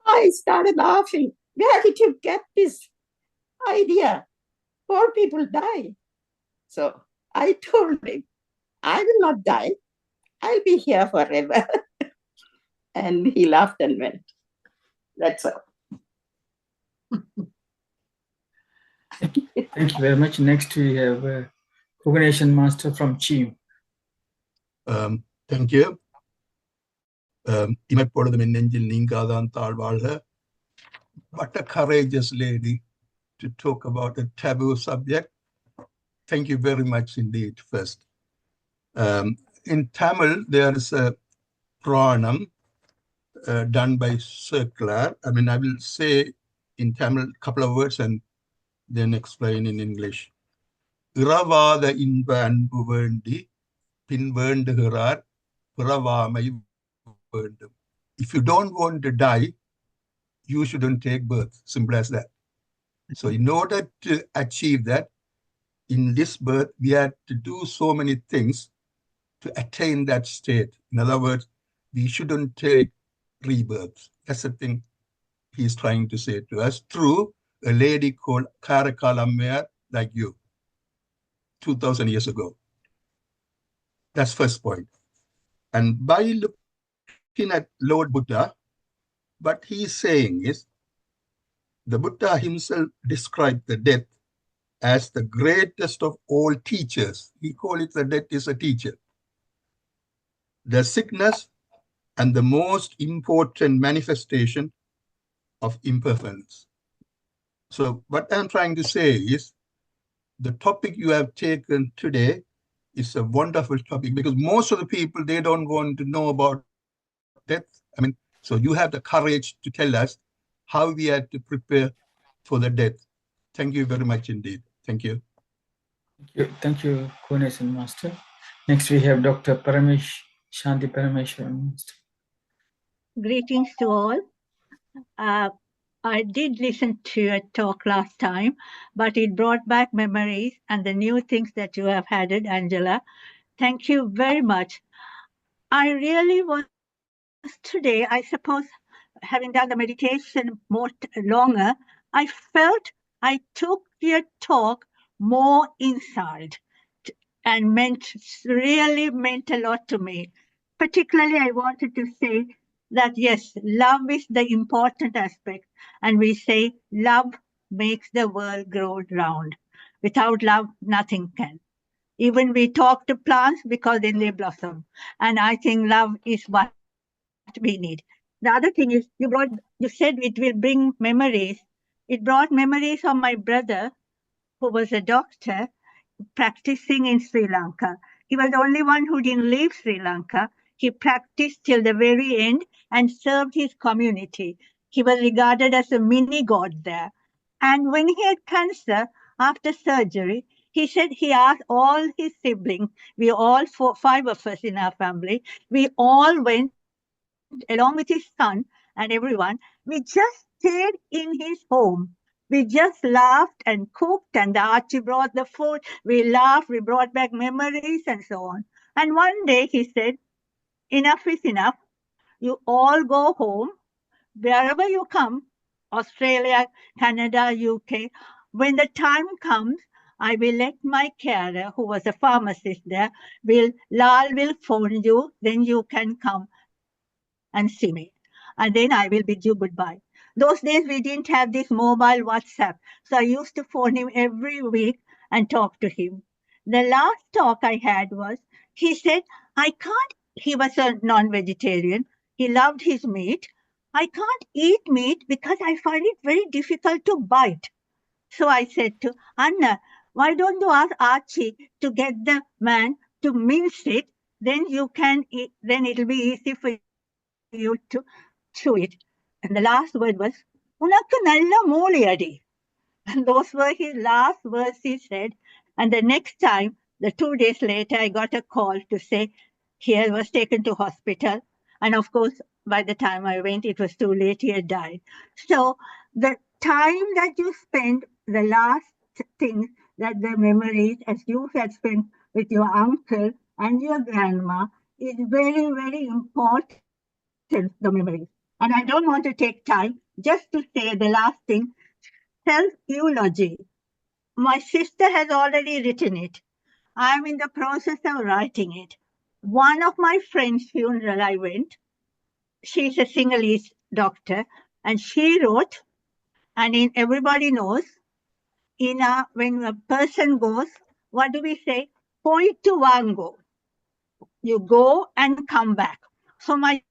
I started laughing. Where did you get this idea? All people die. So I told him, I will not die. I'll be here forever. And he laughed and went. That's all. Thank you very much. Next, we have Coordination Master from Chim. Thank you. இமைப்பொழுதும் என் நெஞ்சில் நீங்காதான் தாழ்வாழ்க. What a courageous lady to talk about a taboo subject. Thank you very much indeed, first. In Tamil, there is a pranam done by circular. I mean, I will say in Tamil a couple of words and then explain in English. Iravada inba anbu vendi pin vendugirar piravamai vendum. If you don't want to die, you shouldn't take birth. Simple as that. So in order to achieve that, in this birth, we had to do so many things to attain that state. In other words, we shouldn't take rebirth. That's the thing he's trying to say to us through a lady called Karakalammer, like you, 2,000 years ago. That's first point. And by looking at Lord Buddha, what he's saying is, the Buddha himself described the death as the greatest of all teachers. He called it the death is a teacher. The sickness and the most important manifestation of impermanence. So what I'm trying to say is, the topic you have taken today is a wonderful topic because most of the people, they don't want to know about death. I mean, so you have the courage to tell us how we have to prepare for the death. Thank you very much indeed. Thank you. Thank you, Coordination Master. Next, we have Dr. Paramesh Shanti Parameshwaran. Greetings to all. I did listen to a talk last time, but it brought back memories and the new things that you have added, Angela. Thank you very much. I really was today, I suppose, having done the meditation more longer, I felt I took your talk more inside and really meant a lot to me. Particularly, I wanted to say that, yes, love is the important aspect. And we say love makes the world grow round. Without love, nothing can. Even we talk to plants because then they blossom. And I think love is what we need. The other thing is, you said it will bring memories. It brought memories of my brother, who was a doctor, practicing in Sri Lanka. He was the only one who didn't leave Sri Lanka. He practiced till the very end and served his community. He was regarded as a mini god there. And when he had cancer, after surgery, he said he asked all his siblings, we all 5 of us in our family, we all went along with his son and everyone. We just stayed in his home. We just laughed and cooked, and the Archie brought the food. We laughed, we brought back memories and so on. And one day he said, enough is enough. You all go home, wherever you come, Australia, Canada, UK. When the time comes, I will let my carer, who was a pharmacist there, Lal will phone you, then you can come. and see me. And then I will bid you goodbye. Those days we didn't have this mobile WhatsApp. So I used to phone him every week and talk to him. The last talk I had was, he said, he was a non-vegetarian. He loved his meat. I can't eat meat because I find it very difficult to bite. So I said to Anna, why don't you ask Archie to get the man to mince it? Then you can eat, then it'll be easy for you to chew it. And the last word was, "Unakku nalla mooliyadi." And those were his last words he said. And the next time, 2 days later, I got a call to say he was taken to hospital. And of course, by the time I went, it was too late, he had died. So the time that you spend, the last thing that the memories, as you had spent with your uncle and your grandma, is very, very important, the memories. And I don't want to take time just to say the last thing, self-eulogy. My sister has already written it. I'm in the process of writing it. One of my friends' funeral I went, she's a Sinhalese doctor, and she wrote, and everybody knows, when a person goes, what do we say? Poitu vango. You go and come back. So my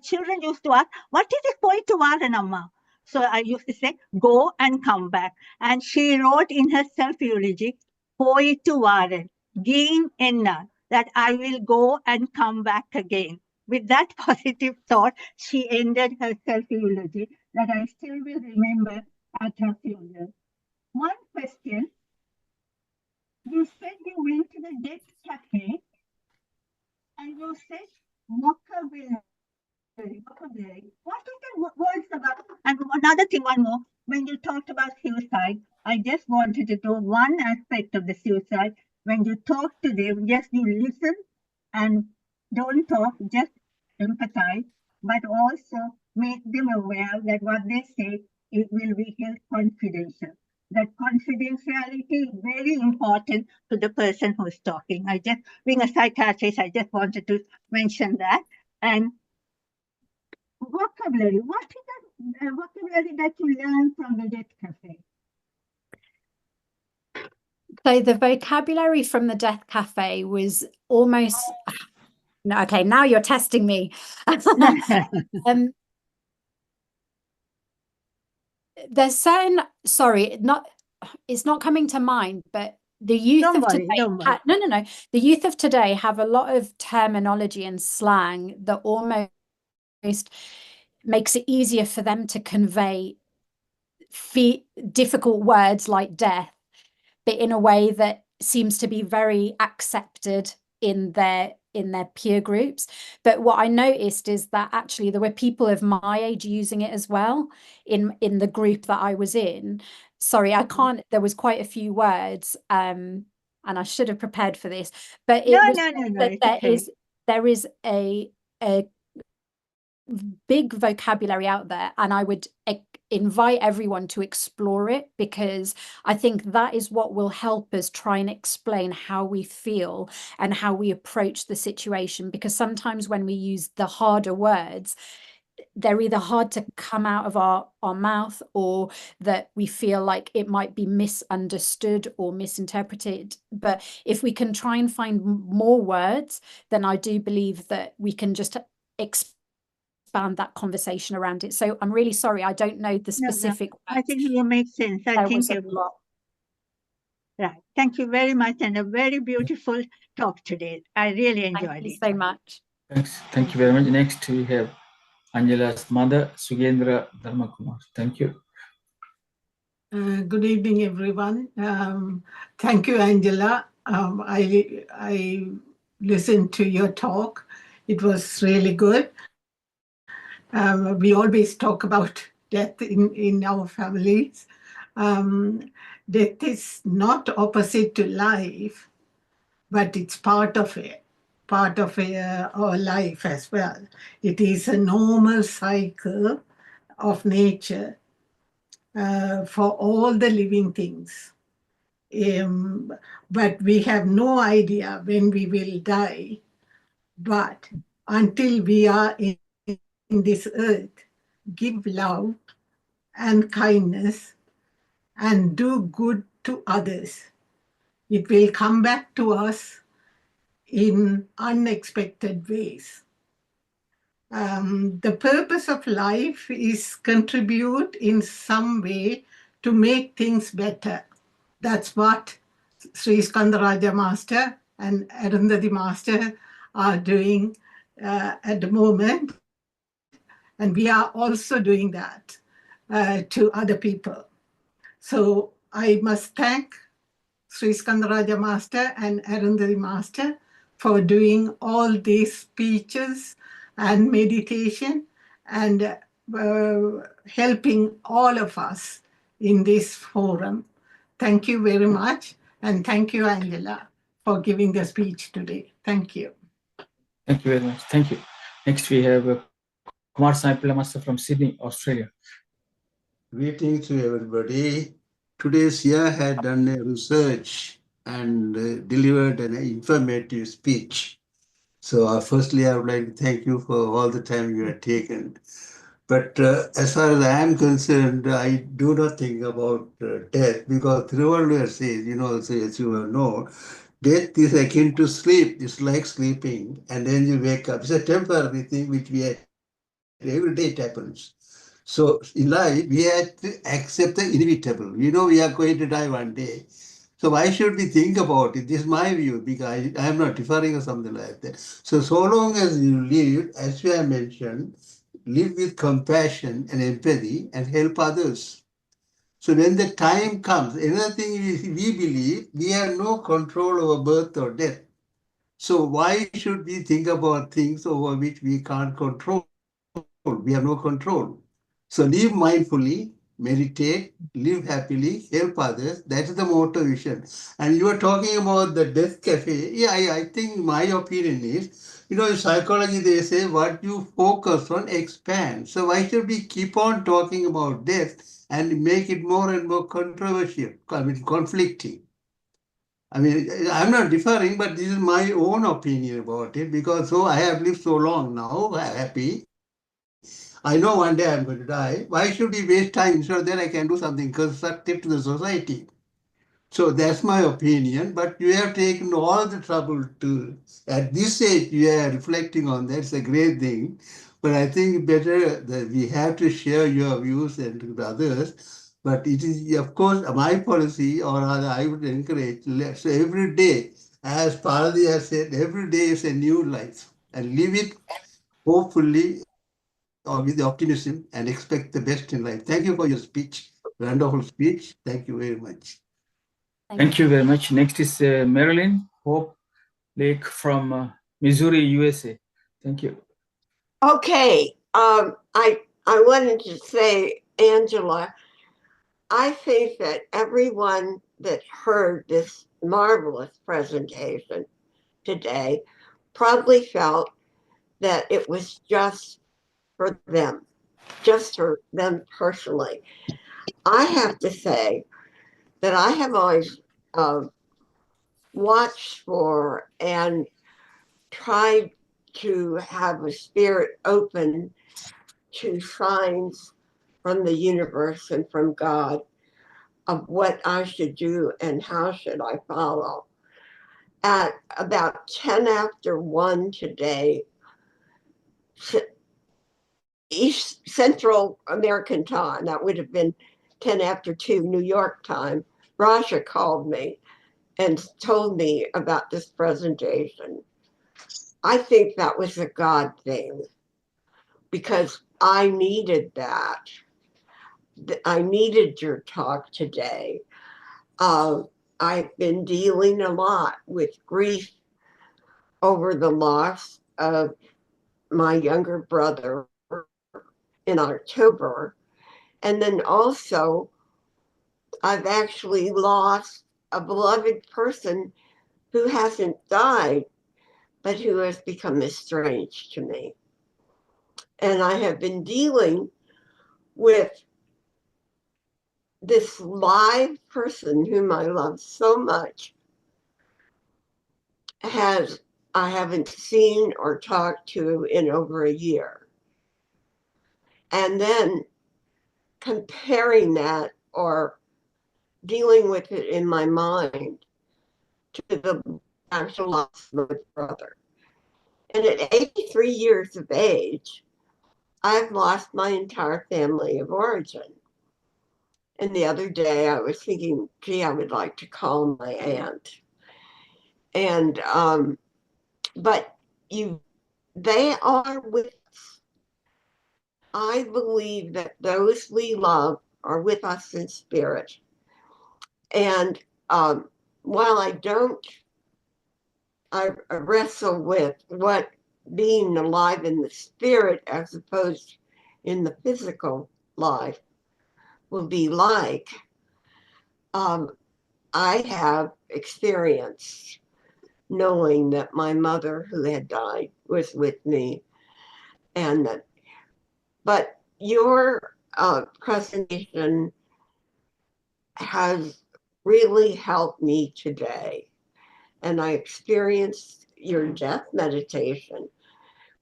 children used to ask, what is it poitu varanamma? So I used to say, go and come back. And she wrote in her self-eulogy, poitu varan, gin enna, that I will go and come back again. With that positive thought, she ended her self-eulogy that I still will remember at her funeral. One question, you said you went to the Death Cafe and you said vocabulary. What is the words about? And another thing, one more. When you talked about suicide, I just wanted to know one aspect of the suicide. When you talk to them, just you listen and don't talk, just empathize, but also make them aware that what they say, it will be held confidential. That confidentiality is very important to the person who is talking. Being a psychiatrist, I just wanted to mention that. And vocabulary, what is the vocabulary that you learned from the Death Cafe? So the vocabulary from the Death Cafe was almost, no, okay, now you're testing me. There's certain, sorry, it's not coming to mind, but the youth of today, the youth of today have a lot of terminology and slang that almost makes it easier for them to convey difficult words like death, but in a way that seems to be very accepted in their peer groups. But what I noticed is that actually there were people of my age using it as well in the group that I was in. Sorry, I can't, there was quite a few words, and I should have prepared for this, but there is a big vocabulary out there, and I would invite everyone to explore it, because I think that is what will help us try and explain how we feel and how we approach the situation, because sometimes when we use the harder words, they're either hard to come out of our mouth, or that we feel like it might be misunderstood or misinterpreted. But if we can try and find more words, then I do believe that we can just expand that conversation around it. So I'm really sorry, I don't know the specific words. I think it will make sense. I think a lot. Right. Thank you very much, and a very beautiful talk today. I really enjoyed it. Thank you so much. Thanks. Thank you very much. Next we have Angela's mother, Zia Tharmakumar. Thank you. Good evening, everyone. Thank you, Angela. I listened to your talk. It was really good. We always talk about death in our families. Death is not opposite to life, but it's part of it, our life as well. It is a normal cycle of nature for all the living things. But we have no idea when we will die. But until we are in this earth, give love and kindness and do good to others, it will come back to us in unexpected ways. The purpose of life is contribute in some way to make things better. That's what Sri Skandaraja Master and Arundhati Master are doing at the moment. And we are also doing that to other people. So I must thank Sri Skandaraja Master and Arundhati Master for doing all these speeches and meditation and helping all of us in this forum. Thank you very much. And thank you, Angela, for giving the speech today. Thank you. Thank you very much. Thank you. Next, we have Kumar Saipula Master from Sydney, Australia. Greetings to everybody. Today, Zia had done a research and delivered an informative speech. So firstly, I would like to thank you for all the time you have taken. But as far as I am concerned, I do not think about death because Thiruvalluvar says, as you know, death is akin to sleep. It's like sleeping and then you wake up. It's a temporary thing which we have every day it happens. So in life, we have to accept the inevitable. We know we are going to die one day. So why should we think about it? This is my view, because I am not differing or something like that. So long as you live, as you have mentioned, live with compassion and empathy and help others. So when the time comes, another thing we believe, we have no control over birth or death. So why should we think about things over which we can't control? We have no control. So live mindfully, meditate, live happily, help others. That is the motivation. And you are talking about the death cafe. Yeah, I think my opinion is, in psychology they say what you focus on expands. So why should we keep on talking about death and make it more and more controversial, conflicting? I'm not differing, but this is my own opinion about it because I have lived so long now, I'm happy. I know one day I'm going to die. Why should we waste time so that I can do something constructive to the society? So that's my opinion, but you have taken all the trouble to, at this age, you are reflecting on that. It's a great thing. But I think better that we have to share your views and to others. But it is, of course, my policy, or rather, I would encourage, so every day, as Paradi has said, every day is a new life. And live it hopefully or with optimism and expect the best in life. Thank you for your speech. Wonderful speech. Thank you very much. Thank you very much. Next is Marilyn Hope Lake from Missouri, USA. Thank you. Okay. I wanted to say, Angela, I think that everyone that heard this marvelous presentation today probably felt that it was just for them personally. I have to say that I have always watched for and tried to have a spirit open to signs from the universe and from God of what I should do and how should I follow. At about 10 after 1 today, East Central American time, that would have been 10 after 2 New York time, Raja called me and told me about this presentation. I think that was a God thing because I needed that. I needed your talk today. I've been dealing a lot with grief over the loss of my younger brother in October. And then also, I've actually lost a beloved person who hasn't died, but who has become estranged to me. And I have been dealing with this live person whom I love so much I haven't seen or talked to in over a year. and then comparing that or dealing with it in my mind to the actual loss of my brother. And at 83 years of age, I've lost my entire family of origin. And the other day I was thinking, gee, I would like to call my aunt. And, but they are with us. I believe that those we love are with us in spirit. And while I wrestle with what being alive in the spirit as opposed in the physical life will be like, I have experienced knowing that my mother who had died was with me, and that, but your presentation has really helped me today. And I experienced your death meditation,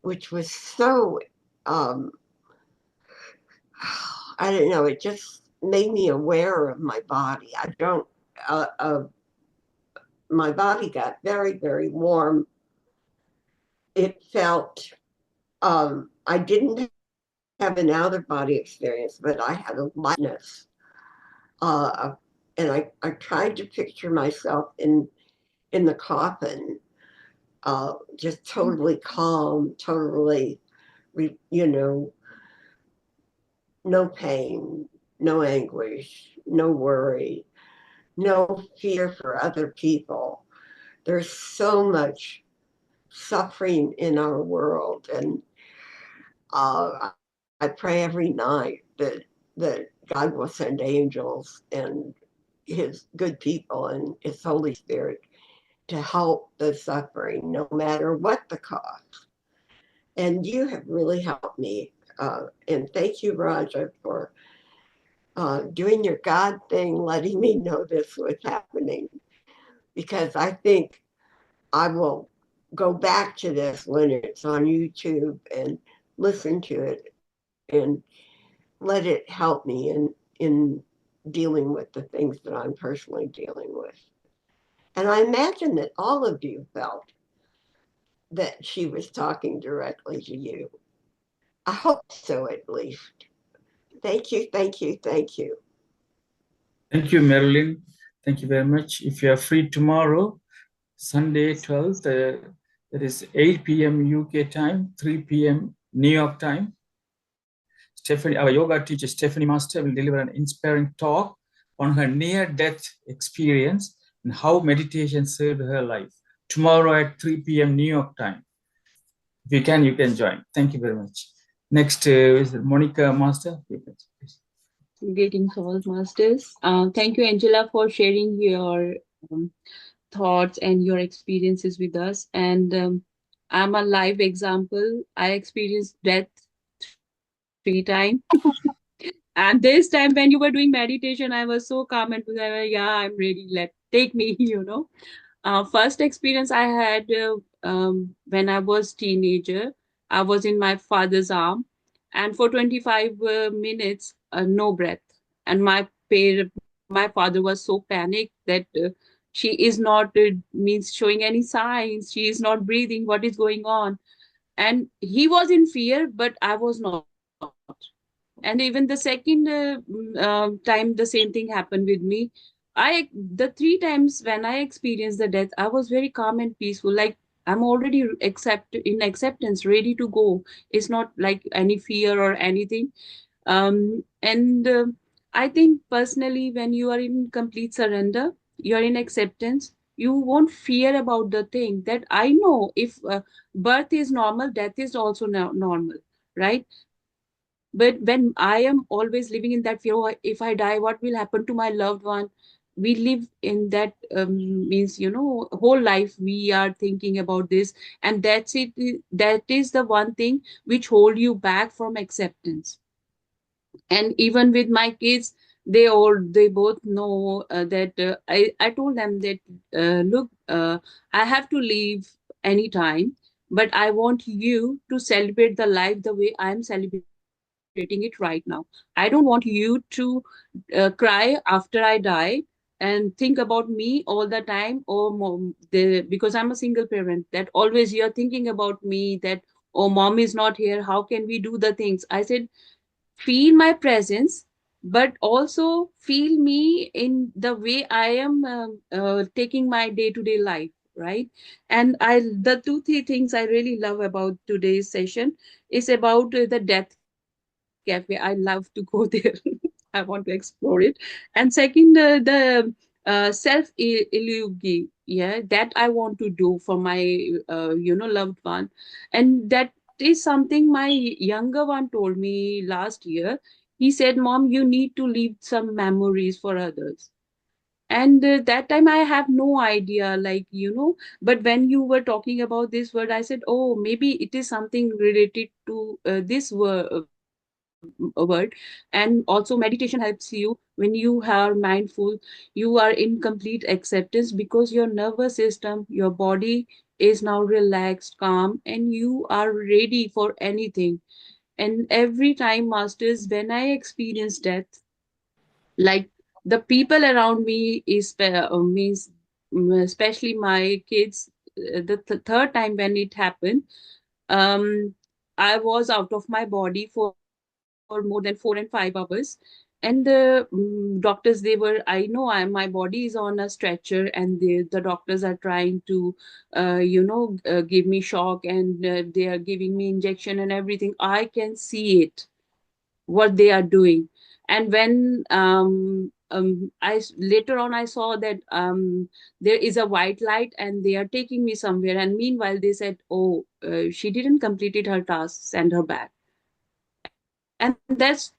which was so, I don't know, it just made me aware of my body. My body got very, very warm. It felt, I didn't have an out of body experience, but I had a lightness. And I tried to picture myself in the coffin, just totally calm, totally, no pain, no anguish, no worry, no fear for other people. There's so much suffering in our world, and I pray every night that God will send angels and his good people and his Holy Spirit to help the suffering, no matter what the cost. And you have really helped me. And thank you, Raja, for doing your God thing, letting me know this was happening. Because I think I will go back to this when it's on YouTube and listen to it and let it help me in dealing with the things that I'm personally dealing with. And I imagine that all of you felt that she was talking directly to you. I hope so, at least. Thank you, thank you, thank you. Thank you, Marilyn. Thank you very much. If you are free tomorrow, Sunday 12th, that is 8 p.m. UK time, 3 p.m. New York time. Stephanie, our yoga teacher, Stephanie Master, will deliver an inspiring talk on her near-death experience and how meditation saved her life. Tomorrow at 3 p.m. New York time. If you can join. Thank you very much. Next is Monica Master. Greetings, all masters. Thank you, Angela, for sharing your thoughts and your experiences with us. And I'm a live example. I experienced death 3 times. And this time when you were doing meditation, I was so calm and yeah, I'm ready. Take me, First experience I had when I was teenager. I was in my father's arm, and for 25 minutes, no breath. And my father was so panicked that she is not means showing any signs. She is not breathing. What is going on? And he was in fear, but I was not. And even the second time, the same thing happened with me. The 3 times when I experienced the death, I was very calm and peaceful. Like I'm already in acceptance, ready to go. It's not like any fear or anything. And I think personally, when you are in complete surrender, you are in acceptance. You won't fear about the thing that I know. If birth is normal, death is also normal, right? But when I am always living in that fear, oh, if I die, what will happen to my loved one? We live in that means, whole life we are thinking about this. And that's it. That is the one thing which hold you back from acceptance. And even with my kids, they both know that I told them that, look, I have to leave anytime, but I want you to celebrate the life the way I'm celebrating it right now. I don't want you to cry after I die and think about me all the time. Or mom, because I'm a single parent, that always you're thinking about me, that, oh, mom is not here, how can we do the things? I said, feel my presence, but also feel me in the way I am taking my day-to-day life, right? And the three things I really love about today's session is about the Death Cafe. I love to go there. I want to explore it. And second, the self-illugi, yeah, that I want to do for my loved one. And that is something my younger one told me last year. He said, Mom, you need to leave some memories for others. And that time I have no idea, like, but when you were talking about this word, I said, oh, maybe it is something related to this word. And also meditation helps you when you are mindful. You are in complete acceptance because your nervous system, your body is now relaxed, calm, and you are ready for anything. And every time, masters, when I experience death, like, the people around me is means especially my kids, the third time when it happened, um I was out of my body for more than 4 and 5 hours. And the doctors, they were, I know, my body is on a stretcher, and the doctors are trying to give me shock, and they are giving me injection and everything. I can see it, what they are doing. And when later on I saw that there is a white light and they are taking me somewhere, and meanwhile they said, oh, she didn't completed her task, send her back. And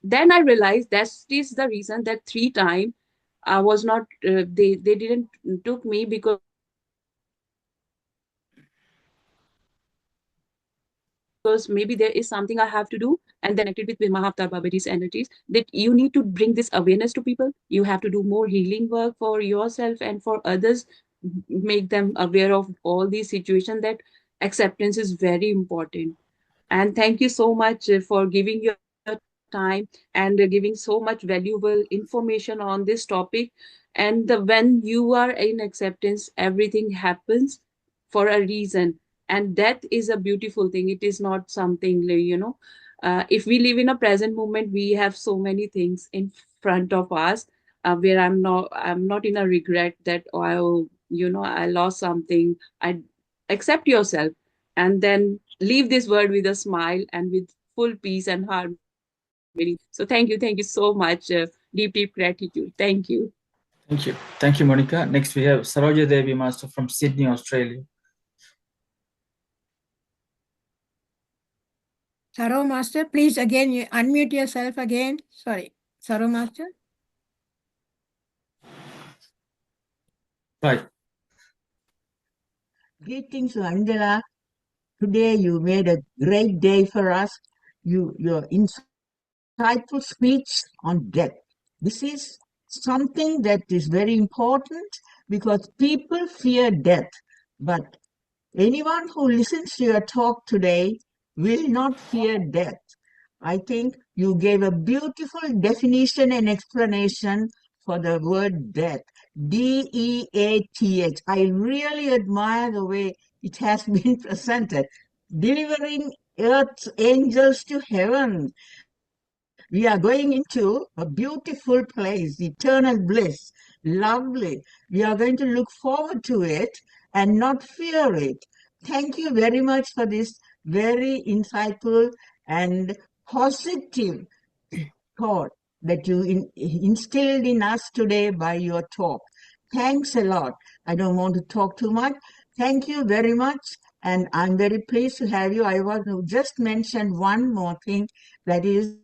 then I realized that is the reason that 3 times I was not they didn't took me, because maybe there is something I have to do. And then I connected with Mahatma Baba's energies, that you need to bring this awareness to people. You have to do more healing work for yourself and for others, make them aware of all these situations, that acceptance is very important. And thank you so much for giving your time and giving so much valuable information on this topic. And when you are in acceptance, everything happens for a reason. And that is a beautiful thing. It is not something, if we live in a present moment, we have so many things in front of us, where I'm not in a regret that, oh, I lost something. I accept yourself, and then leave this world with a smile and with full peace and harmony. So thank you so much. Deep gratitude. Thank you. Thank you. Thank you, Monica. Next, we have Saroja Devi Master from Sydney, Australia. Saro Master, please again, you unmute yourself again. Sorry. Saro Master. Right. Greetings, Angela. Today you made a great day for us. Your insightful speech on death. This is something that is very important because people fear death. But anyone who listens to your talk today will not fear death. I think you gave a beautiful definition and explanation for the word death. DEATH. I really admire the way it has been presented. Delivering earth's angels to heaven. We are going into a beautiful place, eternal bliss, lovely. We are going to look forward to it and not fear it. Thank you very much for this very insightful and positive thought that you instilled in us today by your talk. Thanks a lot. I don't want to talk too much. Thank you very much. And I'm very pleased to have you. I was just mentioned one more thing, that is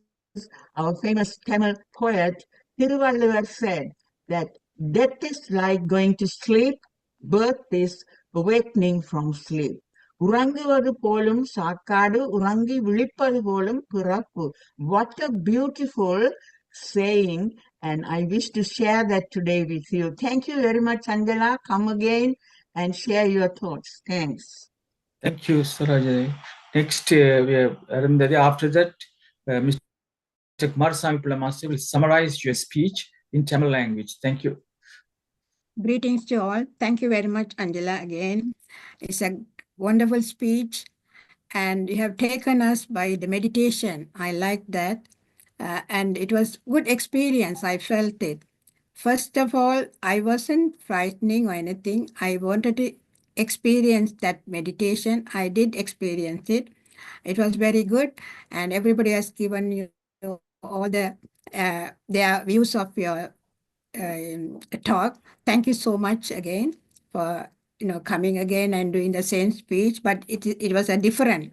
our famous Tamil poet Thiruvalluvar said that death is like going to sleep, birth is awakening from sleep. உறங்குவது போலும் சாக்காடு உறங்கி விழிப்பது போலும் பிறப்பு. What a beautiful saying, and I wish to share that today with you. Thank you very much, Angela. Come again and share your thoughts. Thanks. Thank you, Saroja. Next, we have Arundhati. After that, Mr. Kumarasamy Master will summarize your speech in Tamil language. Thank you. Greetings to all. Thank you very much, Angela, again. It's a wonderful speech, and you have taken us by the meditation. I like that. And it was good experience. I felt it. First of all, I wasn't frightening or anything. I wanted to experience that meditation. I did experience it. It was very good, and everybody has given you all their views of your talk. Thank you so much again for coming again and doing the same speech, but it was a different.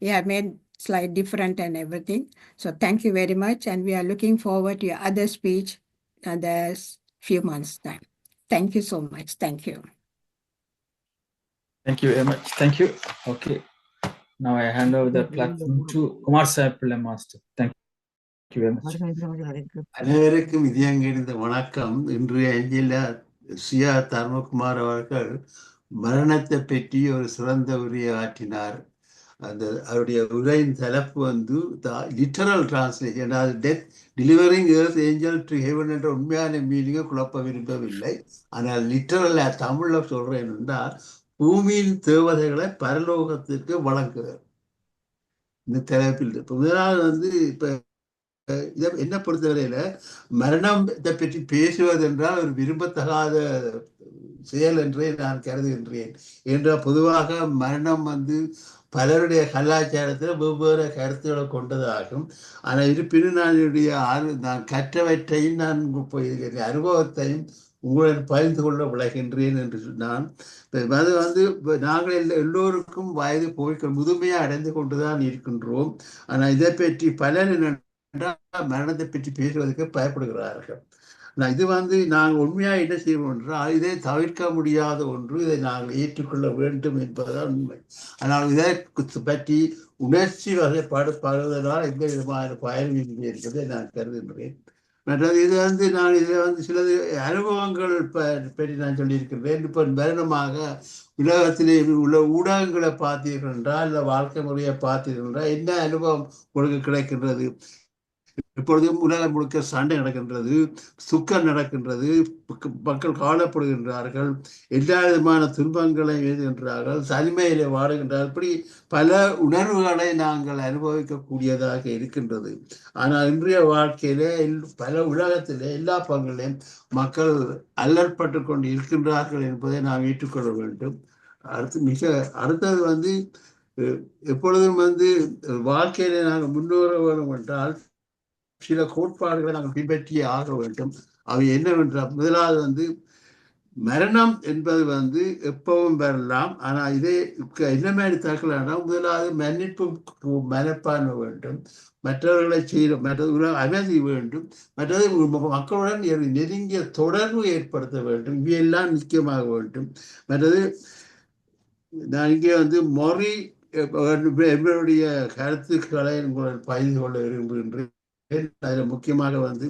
We have made slight different and everything. So thank you very much, and we are looking forward to your other speech in the few months' time. Thank you so much. Thank you. Thank you very much. Thank you. Okay. Now I hand over the platform to Kumarasamy Master. Thank you very much. அனைவருக்கும் இதயங்கிழிந்த வணக்கம். இன்று அஞ்சலா சியா தர்மகுமார் அவர்கள் மரணத்தை பற்றி ஒரு சிறந்த உரையை ஆற்றினார். அவருடைய உரையின் தலைப்பு வந்து லிட்டரல் டிரான்ஸ்லேஷன், அதாவது death delivering earth angel to heaven என்ற உண்மையான மீனிங்கை குழப்ப விரும்பவில்லை. ஆனால் லிட்டரல் தமிழில் சொல்றேன் என்றால் பூமியின் தேவதைகளை பரலோகத்திற்கு வழங்குகிறார். இந்த தலைப்பில் இப்போ முதலாவது வந்து இப்போ என்ன பொறுத்தவரையில மரணத்தை பற்றி பேசுவது என்றால் ஒரு விரும்பத்தகாத செயல் என்றே நான் கருதுகின்றேன். என்றால் பொதுவாக மரணம் வந்து பலருடைய கலாச்சாரத்தில் வெவ்வேறு கருத்துக்களை கொண்டதாகும். ஆனால் இருப்பினும் நான் கற்றவற்றையும் நான் அனுபவத்தையும் உங்களுடன் பகிர்ந்து கொள்ள விளைகின்றேன் என்று நான் அது வந்து நாங்கள் எல்லோருக்கும் வயது போய் முதுமையாக அடைந்து கொண்டுதான் இருக்கின்றோம். ஆனால் இதை பற்றி பலர் மரணத்தை பற்றி பேசுவதற்கு பயப்படுகிறார்கள். இது வந்து நாங்கள் உண்மையாக என்ன செய்வோம் என்றால் இதை தவிர்க்க முடியாத ஒன்று, இதை நாங்கள் ஏற்றுக்கொள்ள வேண்டும் என்பதுதான் உண்மை. ஆனால் இதை பற்றி உணர்ச்சி வகைப்படுவதனால் எந்த விதமான பயனும் இல்லை என்பதை நான் கருதுகின்றேன். மற்றது இது வந்து நான் இதில் வந்து சிலது அனுபவங்கள் பற்றி நான் சொல்லியிருக்கின்றேன். இப்போ மரணமாக உலகத்திலே உள்ள ஊடகங்களை பார்த்தீர்கள் என்றால், இல்லை வாழ்க்கை முறையை பார்த்தீர்கள் என்றால் என்ன அனுபவம் உங்களுக்கு கிடைக்கின்றது? இப்பொழுது உலகம் முழுக்க சண்டை நடக்கின்றது, சுக்கம் நடக்கின்றது, மக்கள் காணப்படுகின்றார்கள், எல்லா விதமான துன்பங்களை எழுதுகின்றார்கள், தனிமையிலே வாடுகின்றார்கள். இப்படி பல உணர்வுகளை நாங்கள் அனுபவிக்கக்கூடியதாக இருக்கின்றது. ஆனால் இன்றைய வாழ்க்கையிலே பல உலகத்திலே எல்லா பங்குகளிலும் மக்கள் அல்லற்பட்டு கொண்டு இருக்கின்றார்கள் என்பதை நாம் ஏற்றுக்கொள்ள வேண்டும். அடுத்தது வந்து எப்பொழுதும் வந்து வாழ்க்கையிலே நாங்கள் முன்னேற வேண்டும் என்றால் சில கோட்பாடுகளை நாங்கள் பின்பற்றியே ஆக வேண்டும். அவை என்னவென்றால், முதலாவது வந்து மரணம் என்பது வந்து எப்பவும் வரலாம். ஆனால் இதே என்ன மாதிரி தாக்கலாம்னா, முதலாவது மன்னிப்பு மனப்பான்மை வேண்டும், மற்றவர்களை மற்ற அமைதி வேண்டும், மற்றது மக்களுடன் நெருங்கிய தொடர்பு ஏற்படுத்த வேண்டும். இவையெல்லாம் முக்கியமாக வேண்டும். மற்றது நான் இங்கே வந்து மொழி என்னுடைய கருத்துக்களை உங்களுடன் பகிர்ந்து கொள்ள விரும்புகின்றேன். அதில் முக்கியமாக வந்து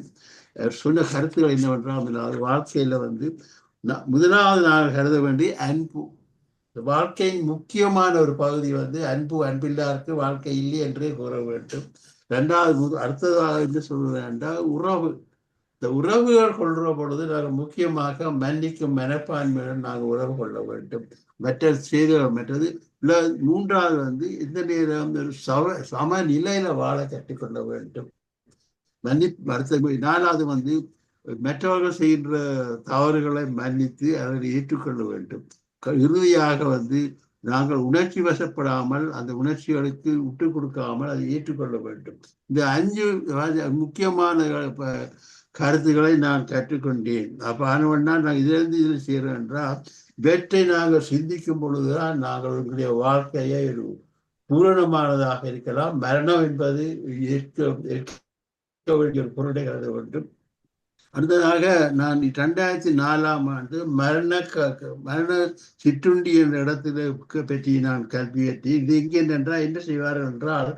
சொன்ன கருத்துக்கள் என்னவென்றால், வாழ்க்கையில வந்து முதலாவது நாங்கள் கருத வேண்டிய அன்பு. வாழ்க்கையின் முக்கியமான ஒரு பகுதி வந்து அன்பு. அன்பில்லாருக்கு வாழ்க்கை இல்லை என்றே கூற வேண்டும். அடுத்ததாக என்ன சொல்றேன் என்றால் உறவு. இந்த உறவுகள் கொள்ற பொழுது நாங்கள் முக்கியமாக மன்னிக்கும் மனப்பான்மையுடன் நாங்கள் உறவு கொள்ள வேண்டும். மற்றது மூன்றாவது வந்து இந்த நேரம் ஒரு சமநிலையில வாழ கற்றுக்கொள்ள வேண்டும். நாலாவது வந்து மற்றவர்கள் செய்கின்ற தவறுகளை மன்னித்து அதை ஏற்றுக்கொள்ள வேண்டும். இறுதியாக வந்து நாங்கள் உணர்ச்சி வசப்படாமல் அந்த உணர்ச்சிகளுக்கு விட்டு கொடுக்காமல் அதை ஏற்றுக்கொள்ள வேண்டும். இந்த 5 முக்கியமான கருத்துக்களை நான் கற்றுக்கொண்டேன். அப்போ ஆனவன்னா நான் இதில் செய்கிறேன் என்றால் வெற்றி நாங்கள் சிந்திக்கும் பொழுதுதான் நாங்கள் உங்களுடைய வாழ்க்கையை ஒரு பூரணமானதாக இருக்கலாம். மரணம் என்பது வேண்டிய ஒரு பொருளை கருத வேண்டும். அடுத்ததாக நான் 2004ஆம் ஆண்டு மரண சிற்றுண்டி என்ற இடத்துல பற்றி நான் கல்வி கட்டி இது எங்கே என்றால் என்ன செய்வார்கள் என்றால்,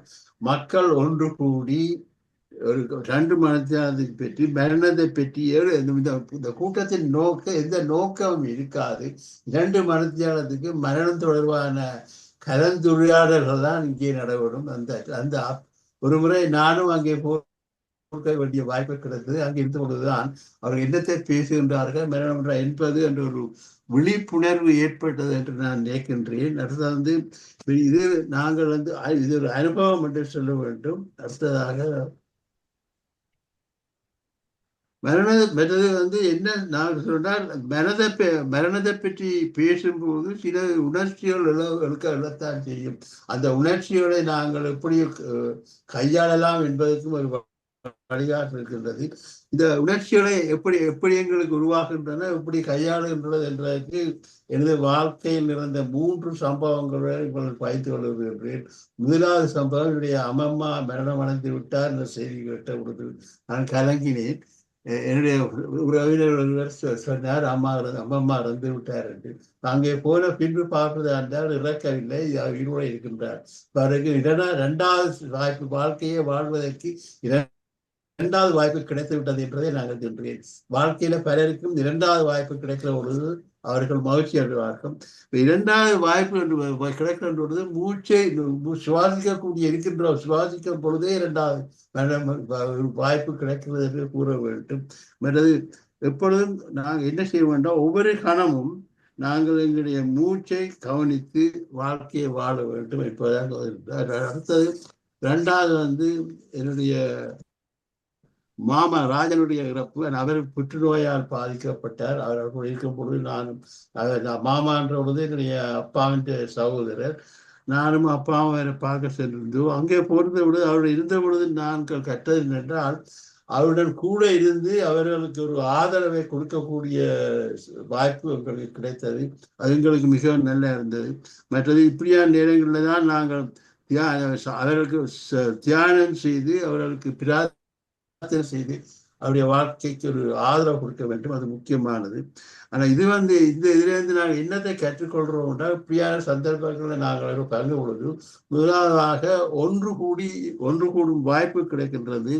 மக்கள் ஒன்று கூடி ஒரு 2 மணித்தியாலத்தை பற்றி மரணத்தை பற்றி இந்த கூட்டத்தின் எந்த நோக்கமும் இருக்காது. 2 மணித்தியாலத்துக்கு மரணம் தொடர்பான கலந்துரையாடல்கள் தான் இங்கே நடைபெறும். அந்த ஒரு முறை நானும் அங்கே கொடுக்க வேண்டிய வாய்ப்பு கிடைத்தது. அங்கே இருந்த பொழுதுதான் அவர்கள் என்னத்தை பேசுகின்றார்கள் மரணம் என்பது என்ற ஒரு விழிப்புணர்வு ஏற்பட்டது என்று நான் நினைக்கின்றேன். அடுத்தது இது நாங்கள் இது ஒரு அனுபவம் என்று சொல்ல வேண்டும். அடுத்ததாக மற்றது என்ன நான் சொன்னால் மரணத்தை பற்றி பேசும்போது சில உணர்ச்சிகள் எழத்தான் செய்யும். அந்த உணர்ச்சிகளை நாங்கள் எப்படி கையாளலாம் என்பதற்கும் ஒரு வழிகாட்டு இருக்கின்றது. இந்த உணர்ச்சிகளை எப்படி எங்களுக்கு உருவாகின்றன, எப்படி கையாளுகின்றது என்பதற்கு எனது வாழ்க்கையில் இருந்த 3 சம்பவங்களை உங்களுக்கு வைத்து கொள்கின்றேன். முதலாவது சம்பவம், என்னுடைய அம்மம்மா மரணம் அடைந்து விட்டார் என்ற செய்தி கேட்ட பொழுது நான் கலங்கினேன். என்னுடைய உறவினர் சொன்னார், அம்மம்மா இறந்து விட்டார் என்று. அங்கே போன பின்பு பார்ப்பது என்றால் இறக்கவில்லை, உயிரோடு இருக்கின்றார். பிறகு 2வது வாய்ப்பு, வாழ்க்கையை வாழ்வதற்கு 2வது வாய்ப்பு கிடைத்து விட்டது என்பதை நாங்கள் சொல்கிறேன். வாழ்க்கையில பலருக்கும் 2வது வாய்ப்பு கிடைக்கிற பொழுது அவர்கள் மகிழ்ச்சி அடைவார்கள். 2வது வாய்ப்பு என்று கிடைக்கின்ற பொழுது மூச்சை சுவாசிக்கும் பொழுதே 2வது வாய்ப்பு கிடைக்கிறது என்று கூற வேண்டும். மற்றது எப்பொழுதும் நாங்கள் என்ன செய்ய வேண்டாம், ஒவ்வொரு கணமும் நாங்கள் எங்களுடைய மூச்சை கவனித்து வாழ்க்கையை வாழ வேண்டும் என்பதாக. அடுத்தது 2வது என்னுடைய மாமா ராஜனுடைய இறப்பு. அவர் புற்றுநோயால் பாதிக்கப்பட்டார். அவர் இருக்கும் பொழுது நானும் மாமா என்ற பொழுது என்னுடைய அப்பாவின் சகோதரர், நானும் அப்பாவும் அவரை பார்க்க சென்றிருந்தோம். அங்கே போகிற பொழுது அவருடைய இருந்த பொழுது நாங்கள் கற்றது என்றால் அவருடன் கூட இருந்து அவர்களுக்கு ஒரு ஆதரவை கொடுக்கக்கூடிய வாய்ப்பு எங்களுக்கு கிடைத்தது. அது எங்களுக்கு மிகவும் நல்லா இருந்தது. மற்றது இப்படியான நேரங்களில் தான் நாங்கள் அவர்களுக்கு தியானம் செய்து அவர்களுக்கு செய்து அவருடைய வாழ்க்கைக்கு ஒரு ஆதரவு கொடுக்க வேண்டும். அது முக்கியமானது. ஆனா இது இதிலிருந்து நாங்கள் என்னத்தை கற்றுக்கொள்றோம்னா, இப்படியான சந்தர்ப்பங்களில் நாங்கள் கலந்து பொழுது முதலாவதாக ஒன்று கூடும் வாய்ப்பு கிடைக்கின்றது.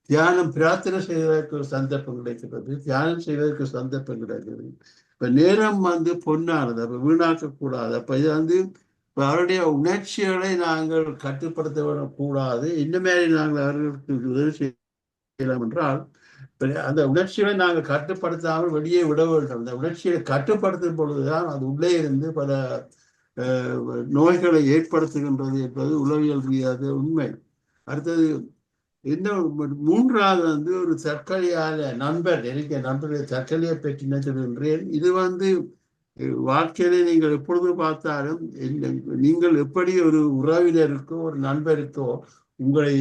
தியானம் பிரார்த்தனை செய்வதற்கு ஒரு சந்தர்ப்பம் கிடைக்கிறது. தியானம் செய்வதற்கு சந்தர்ப்பம் கிடைக்கிறது. இப்ப நேரம் பொன்னானது, அப்ப வீணாக்க கூடாது. அப்ப இது அவருடைய உணர்ச்சிகளை நாங்கள் கட்டுப்படுத்த கூடாது. இந்த மாதிரி நாங்கள் அவர்களுக்கு உதவி செய்யலாம் என்றால் அந்த உணர்ச்சிகளை நாங்கள் கட்டுப்படுத்தாமல் வெளியே விட வேண்டும். அந்த உணர்ச்சியை கட்டுப்படுத்தும் பொழுதுதான் அது உள்ளே இருந்து பல நோய்களை ஏற்படுத்துகின்றது என்பது உளவியல் ரீதியாக உண்மை. அடுத்தது இன்னும் 3வது ஒரு தற்கொலையால நண்பருடைய தற்கொலையை பற்றி நான் சொல்கின்றேன். இது வாழ்க்கையில நீங்கள் எப்பொழுது பார்த்தாலும் நீங்கள் எப்படி ஒரு உறவினருக்கோ ஒரு நண்பருக்கோ உங்களை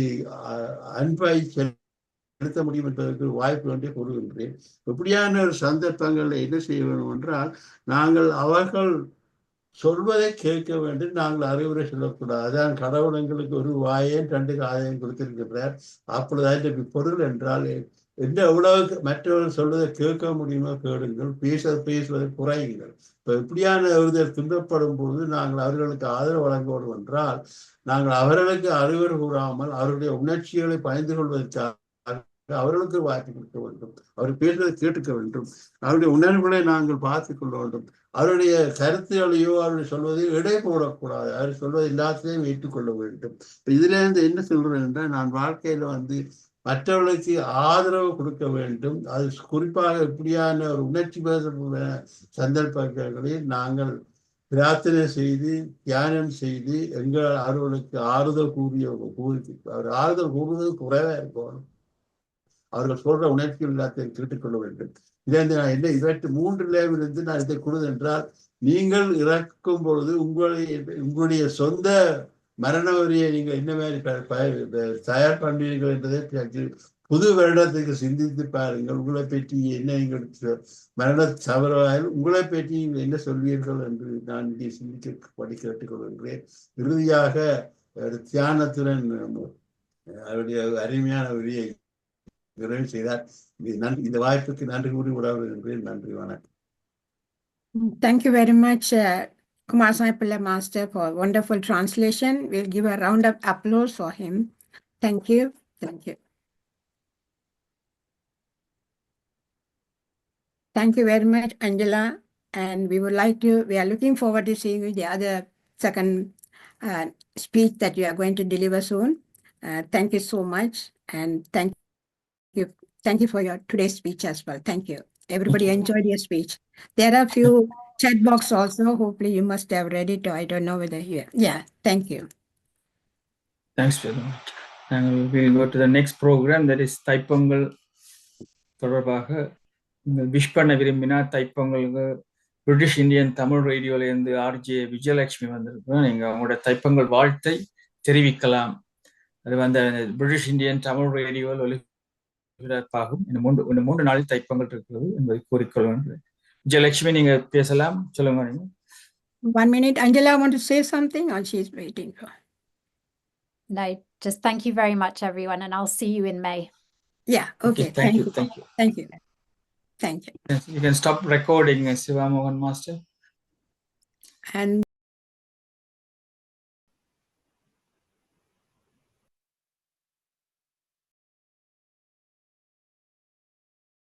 அன்பை செலுத்த முடியும் என்பதற்கு வாய்ப்பு ஒன்றை கூறுகின்றேன். எப்படியான ஒரு சந்தர்ப்பங்களில் என்ன செய்ய வேண்டும் என்றால், நாங்கள் அவர்கள் சொல்வதை கேட்க வேண்டும், நாங்கள் அறிவுரை சொல்லக்கூடாது. அதான் கடவுள் எங்களுக்கு ஒரு வாயையும் 2 காதையும் கொடுத்திருக்கிறார். அப்பொழுது பொருள் என்றால் என்ன, எவ்வளவு மற்றவர்கள் சொல்வதை கேட்க முடியுமோ கேளுங்கள், பேசுவதை குறையுங்கள். இப்போ இப்படியான ஒருவர் துன்பப்படும் போது நாங்கள் அவர்களுக்கு ஆதரவு வழங்க வேண்டும் என்றால், நாங்கள் அவர்களுக்கு அறிவுரை கூறாமல் அவருடைய உணர்ச்சிகளை பயந்து கொள்வதற்காக அவர்களுக்கு வாய்ப்பு கொடுக்க வேண்டும். அவர் பேசுவதை கேட்டுக்க வேண்டும். அவருடைய உணர்வுகளை நாங்கள் பார்த்துக் கொள்ள வேண்டும். அவருடைய கருத்துகளையோ அவருடைய சொல்வதை எடை போடக்கூடாது. அவர் சொல்வதை எல்லாத்தையும் ஏற்றுக்கொள்ள வேண்டும். இதுல இருந்து என்ன சொல்றேன் என்றால், நான் வாழ்க்கையில மற்றவர்களுக்கு ஆதரவு கொடுக்க வேண்டும். அது குறிப்பாக இப்படியான ஒரு உணர்ச்சி பேச சந்தர்ப்பங்களில் நாங்கள் பிரார்த்தனை செய்து தியானம் செய்து எங்கள் அவர்களுக்கு ஆறுதல் ஆறுதல் கூறுவது குறைவா இருக்கணும். அவர்கள் சொல்ற உணர்ச்சிகள் எல்லாத்தையும் கேட்டுக்கொள்ள வேண்டும். இதற்கு 3 லேவிலிருந்து நான் இதை கொடுது என்றால், நீங்கள் இறக்கும் பொழுது உங்களுடைய சொந்த மரண வரியை நீங்கள் என்ன மாதிரி தயார் பண்ணுவீர்கள் என்பதை புது வருடத்துக்கு சிந்தித்து பாருங்கள். உங்களை பற்றி என்ன நீங்கள் மரண தவறாயில் உங்களை பற்றி நீங்கள் என்ன சொல்வீர்கள் என்று நான் இங்கே சிந்திக்க கேட்டுக்கொள்கின்றேன். இறுதியாக தியானத்துடன் அவருடைய அருமையான வரியை நிறைவு செய்தார். இந்த வாய்ப்புக்கு நன்றி கூறி விடாமல் நன்றி, வணக்கம். Thank you very much, Kumar Saipalla Master, for wonderful translation. We'll give a round of applause for him. Thank you. Thank you. Thank you very much, Angela. And we are looking forward to seeing you the other second speech that you are going to deliver soon. Thank you so much. And thank Thank you for your today's speech as well. Thank you. Everybody enjoyed your speech. There are a few chat box also. Hopefully you must have read it. I don't know whether you. Yeah. Thank you. Thanks very much. And we'll go to the next program, that is Thai Pongal தொடர்பாக நீங்கள் wish பண்ண விரும்பினா தைப்பொங்கலுக்கு British Indian Tamil ரேடியோலேருந்து RJ Vijayalakshmi வந்திருக்கோம். நீங்கள் அவங்களோட தைப்பொங்கல் வாழ்த்தை தெரிவிக்கலாம். அது வந்து பிரிட்டிஷ் இந்தியன் தமிழ் ரேடியோவில் ஒலிபரப்பாகும். இந்த மூன்று நாளில் தைப்பொங்கல் இருக்கிறது என்பதை கூறிக்கொள்வேன். விஜயலட்சுமி, நீங்க பேசலாம், சொல்லுங்க. 1 minute. Angela, want to say something, or she's waiting for? No, just thank you very much, everyone, and I'll see you in May. Yeah. Okay. Thank you. Thank you. Thank you. Thank you. You can stop recording, Siva Mohan Master. And